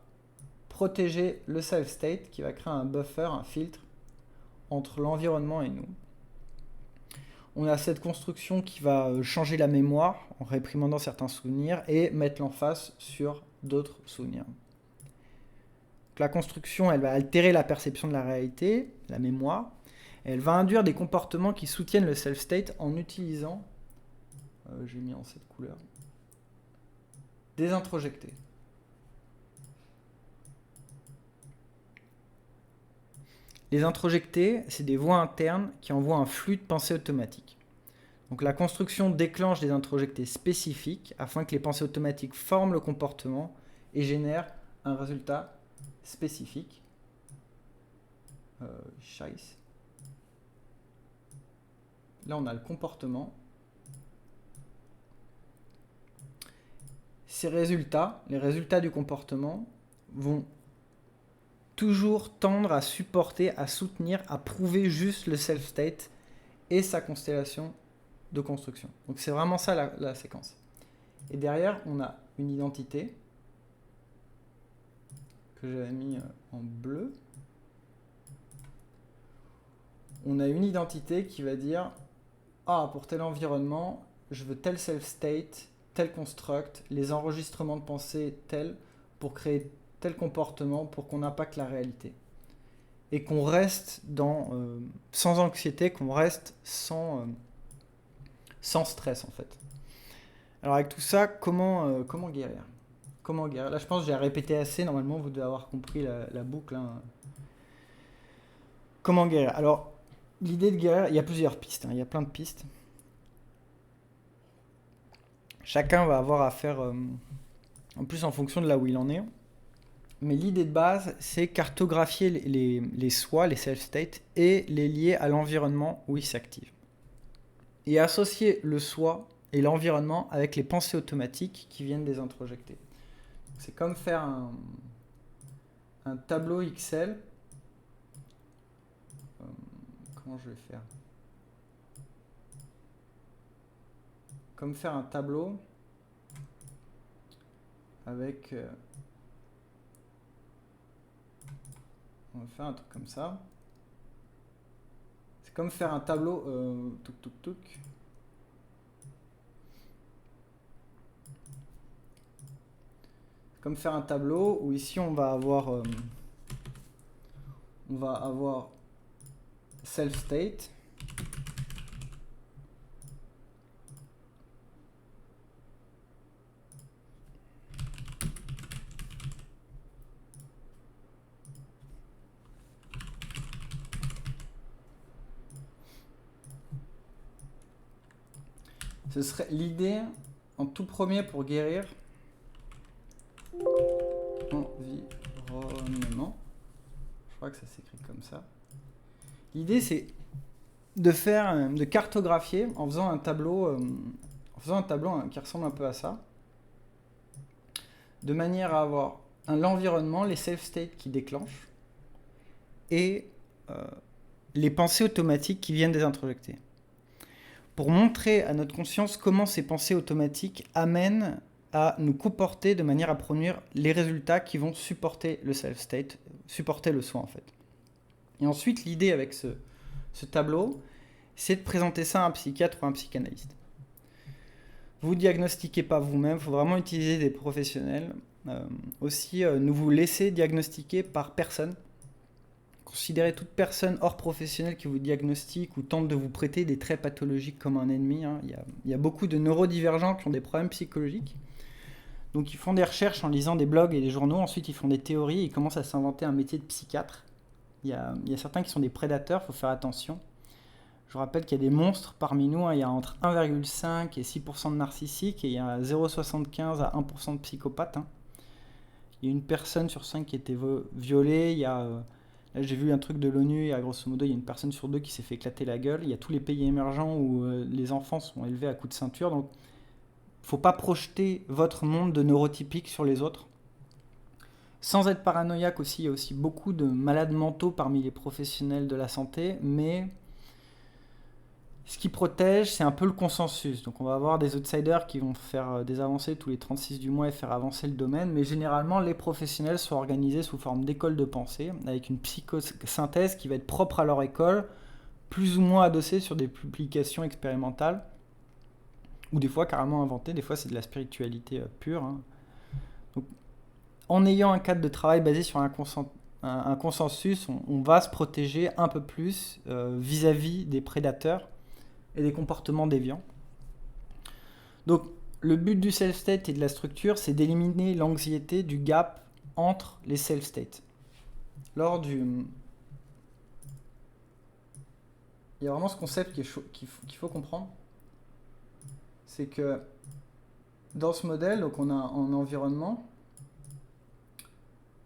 protéger le self-state, qui va créer un buffer, un filtre entre l'environnement et nous. On a cette construction qui va changer la mémoire en réprimandant certains souvenirs et mettre l'emphase sur d'autres souvenirs. Donc, la construction, elle va altérer la perception de la réalité, la mémoire. Elle va induire des comportements qui soutiennent le self-state en utilisant j'ai mis en cette couleur, des introjectés. Les introjectés, c'est des voies internes qui envoient un flux de pensée automatique. Donc la construction déclenche des introjectés spécifiques afin que les pensées automatiques forment le comportement et génère un résultat spécifique. Scheiße. Là, on a le comportement. Ces résultats, les résultats du comportement, vont toujours tendre à supporter, à soutenir, à prouver juste le self-state et sa constellation de construction. Donc c'est vraiment ça la séquence. Et derrière, on a une identité que j'avais mis en bleu. On a une identité qui va dire « Ah, pour tel environnement, je veux tel self-state, tel construct, les enregistrements de pensée tels, pour créer tel comportement, pour qu'on impacte la réalité. » Et qu'on reste sans anxiété, qu'on reste sans stress en fait. Alors avec tout ça, comment guérir? Comment guérir? Là je pense que j'ai répété assez, normalement vous devez avoir compris la boucle. Hein. Comment guérir? Alors l'idée de guérir, il y a plusieurs pistes, hein, il y a plein de pistes. Chacun va avoir à faire, en plus en fonction de là où il en est. Mais l'idée de base, c'est cartographier les soi, les self-states, et les lier à l'environnement où ils s'activent. Et associer le soi et l'environnement avec les pensées automatiques qui viennent les introjecter. C'est comme faire un tableau Excel. Comment je vais faire? Comme faire un tableau avec... on va faire un truc comme ça. C'est comme faire un tableau... Comme faire un tableau où ici on va avoir self-state. Ce serait l'idée en tout premier pour guérir environnement. Je crois que ça s'écrit comme ça. L'idée c'est de cartographier en faisant un tableau qui ressemble un peu à ça, de manière à avoir l'environnement, les self-states qui déclenchent et les pensées automatiques qui viennent des introjectés. Pour montrer à notre conscience comment ces pensées automatiques amènent à nous comporter de manière à produire les résultats qui vont supporter le self-state, supporter le soi en fait. Et ensuite, l'idée avec ce tableau, c'est de présenter ça à un psychiatre ou à un psychanalyste. Vous diagnostiquez pas vous-même, il faut vraiment utiliser des professionnels. Ne vous laissez diagnostiquer par personne. Considérez toute personne hors professionnel qui vous diagnostique ou tente de vous prêter des traits pathologiques comme un ennemi. Hein. Il y a beaucoup de neurodivergents qui ont des problèmes psychologiques. Donc ils font des recherches en lisant des blogs et des journaux, ensuite ils font des théories et ils commencent à s'inventer un métier de psychiatre. Il y a certains qui sont des prédateurs, il faut faire attention. Je vous rappelle qu'il y a des monstres parmi nous, hein. Il y a entre 1,5 et 6% de narcissiques et il y a 0,75 à 1% de psychopathes. Hein. Il y a une personne sur 5 qui a été violée, là j'ai vu un truc de l'ONU, et grosso modo il y a une personne sur 2 qui s'est fait éclater la gueule. Il y a tous les pays émergents où les enfants sont élevés à coups de ceinture, donc il ne faut pas projeter votre monde de neurotypique sur les autres. Sans être paranoïaque aussi, il y a aussi beaucoup de malades mentaux parmi les professionnels de la santé, mais ce qui protège, c'est un peu le consensus. Donc on va avoir des outsiders qui vont faire des avancées tous les 36 du mois et faire avancer le domaine, mais généralement les professionnels sont organisés sous forme d'école de pensée, avec une psychosynthèse qui va être propre à leur école, plus ou moins adossée sur des publications expérimentales, ou des fois carrément inventées, des fois c'est de la spiritualité pure. Hein. Donc, en ayant un cadre de travail basé sur un consensus, on va se protéger un peu plus vis-à-vis des prédateurs et des comportements déviants. Donc, le but du self-state et de la structure, c'est d'éliminer l'anxiété du gap entre les self-states. Il y a vraiment ce concept qu'il faut comprendre. C'est que dans ce modèle, donc on a un environnement,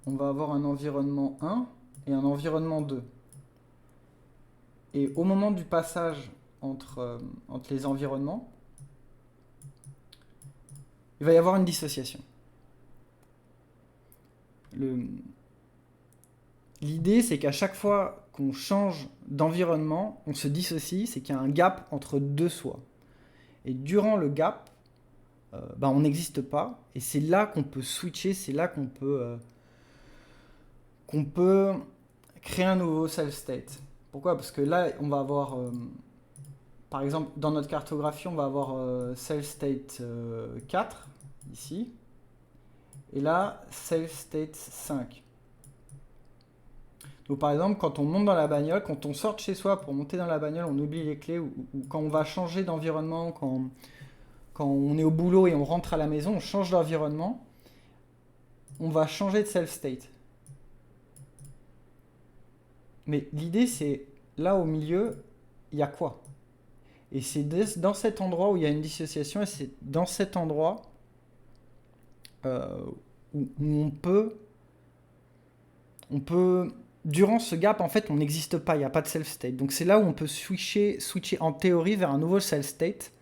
on va avoir un environnement 1 et un environnement 2. Et au moment du passage entre les environnements, il va y avoir une dissociation. L'idée, c'est qu'à chaque fois qu'on change d'environnement, on se dissocie, c'est qu'il y a un gap entre deux soi. Et durant le gap, on n'existe pas, et c'est là qu'on peut switcher, c'est là qu'on peut créer un nouveau self state. Pourquoi? Parce que là, on va avoir, par exemple, dans notre cartographie, on va avoir self state 4, ici, et là, self state 5. Donc par exemple, quand on monte dans la bagnole, quand on sort de chez soi pour monter dans la bagnole, on oublie les clés, ou quand on va changer d'environnement, quand on est au boulot et on rentre à la maison, on change d'environnement, on va changer de self-state. Mais l'idée, c'est, là au milieu, il y a quoi? Et c'est dans cet endroit où il y a une dissociation, et c'est dans cet endroit où on peut, durant ce gap, en fait, on n'existe pas, il n'y a pas de self-state. Donc c'est là où on peut switcher en théorie vers un nouveau self-state,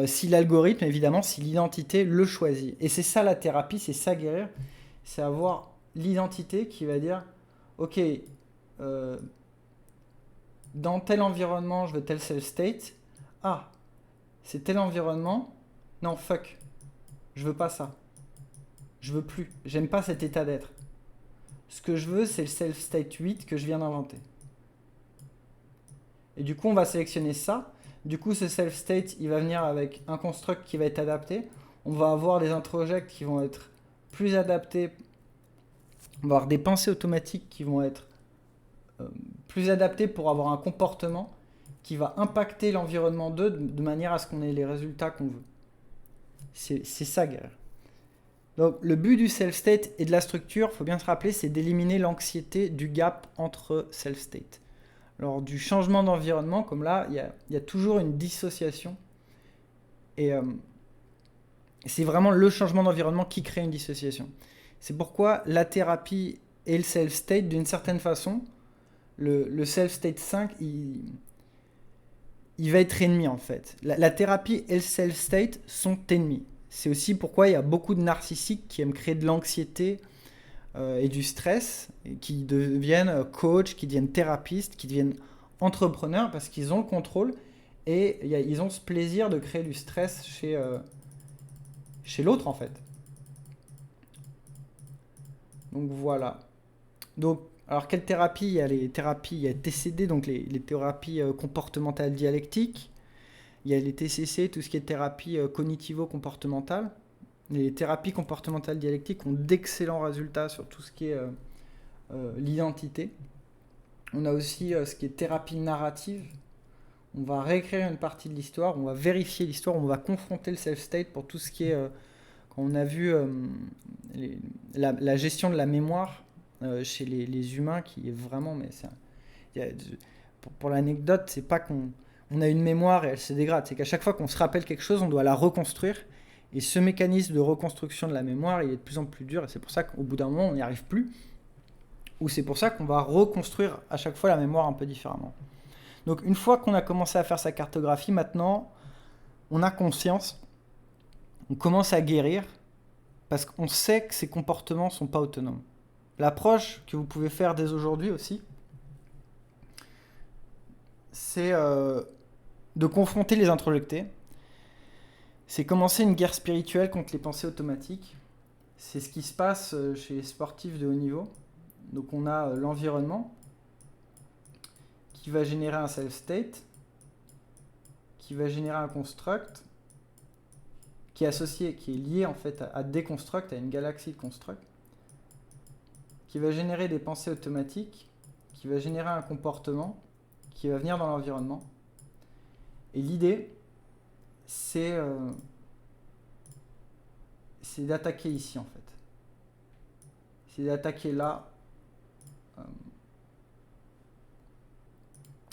si l'algorithme, évidemment, si l'identité le choisit. Et c'est ça la thérapie, c'est ça guérir, c'est avoir l'identité qui va dire, ok, dans tel environnement, je veux tel self-state. Ah, c'est tel environnement. Non, fuck, je veux pas ça. Je veux plus, j'aime pas cet état d'être. Ce que je veux, c'est le self-state 8 que je viens d'inventer. Et du coup, on va sélectionner ça. Du coup, ce self-state, il va venir avec un construct qui va être adapté. On va avoir des introjects qui vont être plus adaptés. On va avoir des pensées automatiques qui vont être plus adaptées pour avoir un comportement qui va impacter l'environnement 2 de manière à ce qu'on ait les résultats qu'on veut. C'est ça, guerre. Donc, le but du self-state et de la structure, il faut bien se rappeler, c'est d'éliminer l'anxiété du gap entre self-state. Lors du changement d'environnement, comme là, il y a toujours une dissociation. Et c'est vraiment le changement d'environnement qui crée une dissociation. C'est pourquoi la thérapie et le self-state, d'une certaine façon, le self-state 5, il va être ennemi en fait. La thérapie et le self-state sont ennemis. C'est aussi pourquoi il y a beaucoup de narcissiques qui aiment créer de l'anxiété et du stress, et qui deviennent coachs, qui deviennent thérapeutes, qui deviennent entrepreneurs parce qu'ils ont le contrôle et ils ont ce plaisir de créer du stress chez l'autre en fait. Donc voilà. Donc, alors quelle thérapie? Il y a les thérapies, il y a TCD, donc les thérapies comportementales dialectiques. Il y a les TCC, tout ce qui est thérapie cognitivo-comportementale. Les thérapies comportementales dialectiques ont d'excellents résultats sur tout ce qui est l'identité. On a aussi ce qui est thérapie narrative. On va réécrire une partie de l'histoire, on va vérifier l'histoire, on va confronter le self-state pour tout ce qui est... quand on a vu la gestion de la mémoire chez les humains, qui est vraiment... pour l'anecdote, c'est pas qu'on a une mémoire et elle se dégrade, c'est qu'à chaque fois qu'on se rappelle quelque chose, on doit la reconstruire. Et ce mécanisme de reconstruction de la mémoire, il est de plus en plus dur, et c'est pour ça qu'au bout d'un moment, on n'y arrive plus. Ou c'est pour ça qu'on va reconstruire à chaque fois la mémoire un peu différemment. Donc une fois qu'on a commencé à faire sa cartographie, maintenant, on a conscience, on commence à guérir, parce qu'on sait que ces comportements ne sont pas autonomes. L'approche que vous pouvez faire dès aujourd'hui aussi, c'est de confronter les introjectés. C'est commencer une guerre spirituelle contre les pensées automatiques. C'est ce qui se passe chez les sportifs de haut niveau. Donc on a l'environnement qui va générer un self-state, qui va générer un construct, qui est associé, qui est lié en fait à des constructs, à une galaxie de constructs, qui va générer des pensées automatiques, qui va générer un comportement, qui va venir dans l'environnement. Et l'idée, c'est d'attaquer ici en fait. C'est d'attaquer là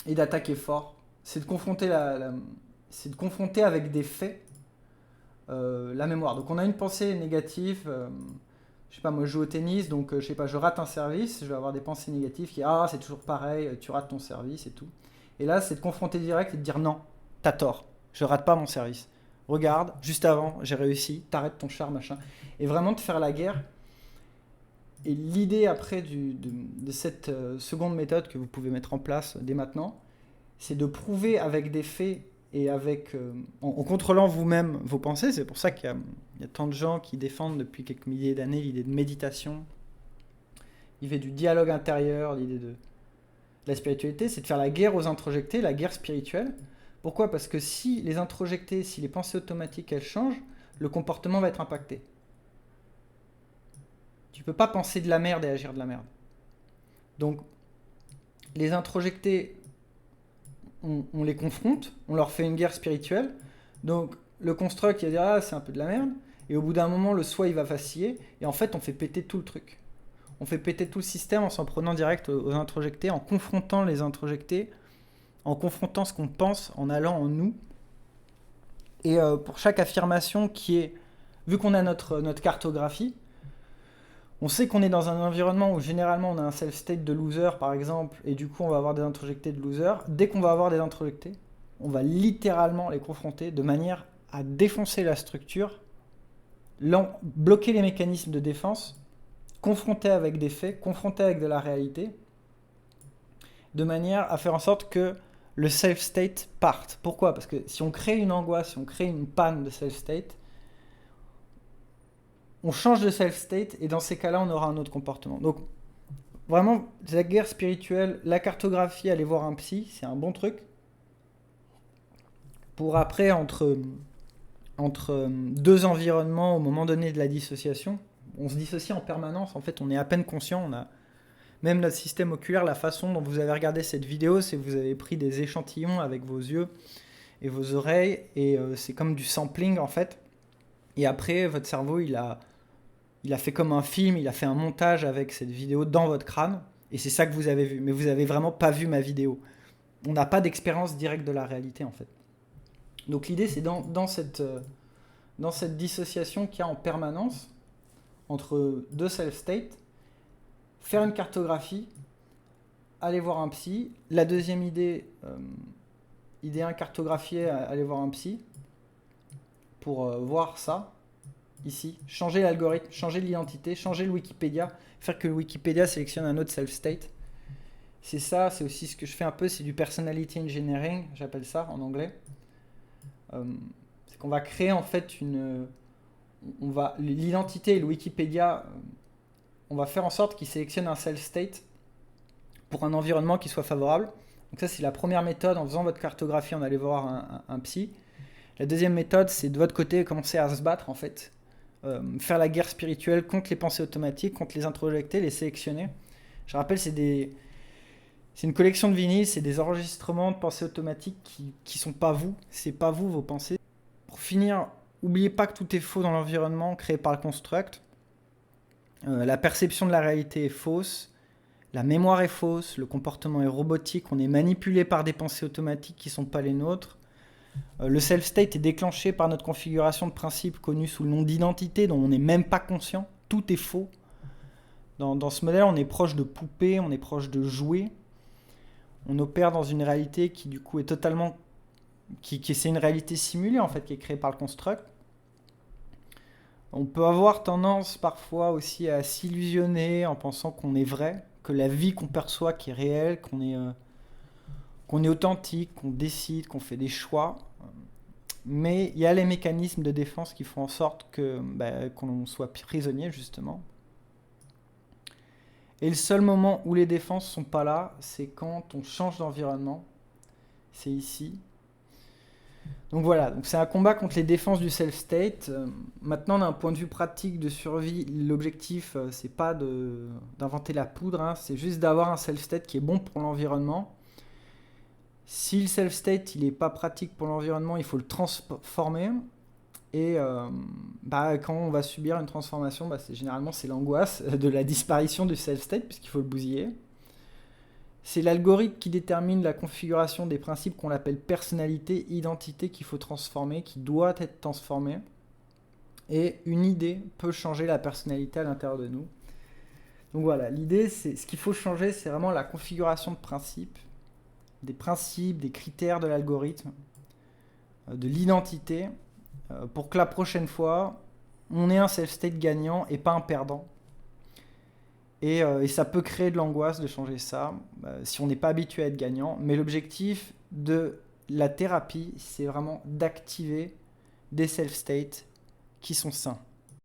et d'attaquer fort. C'est de confronter c'est de confronter avec des faits la mémoire. Donc on a une pensée négative, je sais pas, moi je joue au tennis, donc je sais pas, je rate un service, je vais avoir des pensées négatives qui ah c'est toujours pareil, tu rates ton service et tout. Et là c'est de confronter direct et de dire non, t'as tort, je rate pas mon service. Regarde, juste avant j'ai réussi, t'arrêtes ton char machin. Et vraiment de faire la guerre. Et l'idée après de cette seconde méthode que vous pouvez mettre en place dès maintenant, c'est de prouver avec des faits et en contrôlant vous-même vos pensées. C'est pour ça qu'il y a tant de gens qui défendent depuis quelques milliers d'années l'idée de méditation, l'idée du dialogue intérieur, l'idée de la spiritualité, c'est de faire la guerre aux introjectés, la guerre spirituelle. Pourquoi? Parce que si les introjectés, si les pensées automatiques, elles changent, le comportement va être impacté. Tu peux pas penser de la merde et agir de la merde. Donc, les introjectés, on les confronte, on leur fait une guerre spirituelle. Donc, le construct, il va dire ah, c'est un peu de la merde. Et au bout d'un moment, le soi, il va vaciller. Et en fait, on fait péter tout le truc. On fait péter tout le système en s'en prenant direct aux introjectés, en confrontant les introjectés, en confrontant ce qu'on pense, en allant en nous. Et pour chaque affirmation qui est, vu qu'on a notre cartographie, on sait qu'on est dans un environnement où généralement on a un self-state de loser par exemple, et du coup on va avoir des introjectés de loser. Dès qu'on va avoir des introjectés, on va littéralement les confronter de manière à défoncer la structure, bloquer les mécanismes de défense, confronter avec des faits, confronter avec de la réalité, de manière à faire en sorte que le self-state parte. Pourquoi? Parce que si on crée une angoisse, si on crée une panne de self-state, on change de self-state et dans ces cas-là, on aura un autre comportement. Donc, vraiment, la guerre spirituelle, la cartographie, aller voir un psy, c'est un bon truc. Pour après, entre deux environnements, au moment donné de la dissociation, on se dissocie en permanence. En fait, on est à peine conscient. On a même notre système oculaire, la façon dont vous avez regardé cette vidéo, c'est que vous avez pris des échantillons avec vos yeux et vos oreilles, et c'est comme du sampling en fait. Et après, votre cerveau, il a fait comme un film, il a fait un montage avec cette vidéo dans votre crâne, et c'est ça que vous avez vu. Mais vous avez vraiment pas vu ma vidéo. On n'a pas d'expérience directe de la réalité en fait. Donc l'idée, c'est dans cette dissociation qu'il y a en permanence entre deux self-states, faire une cartographie, aller voir un psy. La deuxième idée, idée 1, cartographier, aller voir un psy pour voir ça. Ici, changer l'algorithme, changer l'identité, changer le Wikipédia, faire que le Wikipédia sélectionne un autre self-state. C'est ça, c'est aussi ce que je fais un peu, c'est du personality engineering, j'appelle ça en anglais. C'est qu'on va créer en fait l'identité et le Wikipédia, on va faire en sorte qu'il sélectionne un self-state pour un environnement qui soit favorable. Donc ça, c'est la première méthode, en faisant votre cartographie, en allant voir un psy. La deuxième méthode, c'est de votre côté, commencer à se battre en fait. Faire la guerre spirituelle contre les pensées automatiques, contre les introjectés, les sélectionner. Je rappelle, c'est une collection de vinyles, c'est des enregistrements de pensées automatiques qui sont pas vous, c'est pas vous vos pensées. Pour finir, n'oubliez pas que tout est faux dans l'environnement créé par le construct. La perception de la réalité est fausse, la mémoire est fausse, le comportement est robotique, on est manipulé par des pensées automatiques qui sont pas les nôtres. Le self-state est déclenché par notre configuration de principes connue sous le nom d'identité dont on n'est même pas conscient. Tout est faux. Dans ce modèle, on est proche de poupées, on est proche de jouets. On opère dans une réalité qui du coup est totalement... c'est une réalité simulée en fait, qui est créée par le construct. On peut avoir tendance parfois aussi à s'illusionner en pensant qu'on est vrai, que la vie qu'on perçoit qui est réelle, qu'on est authentique, qu'on décide, qu'on fait des choix. Mais il y a les mécanismes de défense qui font en sorte qu'on soit prisonnier, justement. Et le seul moment où les défenses sont pas là, c'est quand on change d'environnement. C'est ici. Donc voilà, donc c'est un combat contre les défenses du self-state. Maintenant, d'un point de vue pratique de survie, l'objectif, c'est pas d'inventer la poudre, hein, c'est juste d'avoir un self-state qui est bon pour l'environnement. Si le self-state il n'est pas pratique pour l'environnement, il faut le transformer. Et quand on va subir une transformation, généralement c'est l'angoisse de la disparition du self-state, puisqu'il faut le bousiller. C'est l'algorithme qui détermine la configuration des principes qu'on appelle personnalité, identité, qu'il faut transformer, qui doit être transformé. Et une idée peut changer la personnalité à l'intérieur de nous. Donc voilà, l'idée, c'est ce qu'il faut changer, c'est vraiment la configuration de principes, des critères de l'algorithme, de l'identité, pour que la prochaine fois, on ait un self-state gagnant et pas un perdant. Et ça peut créer de l'angoisse de changer ça, si on n'est pas habitué à être gagnant. Mais l'objectif de la thérapie, c'est vraiment d'activer des self-states qui sont sains.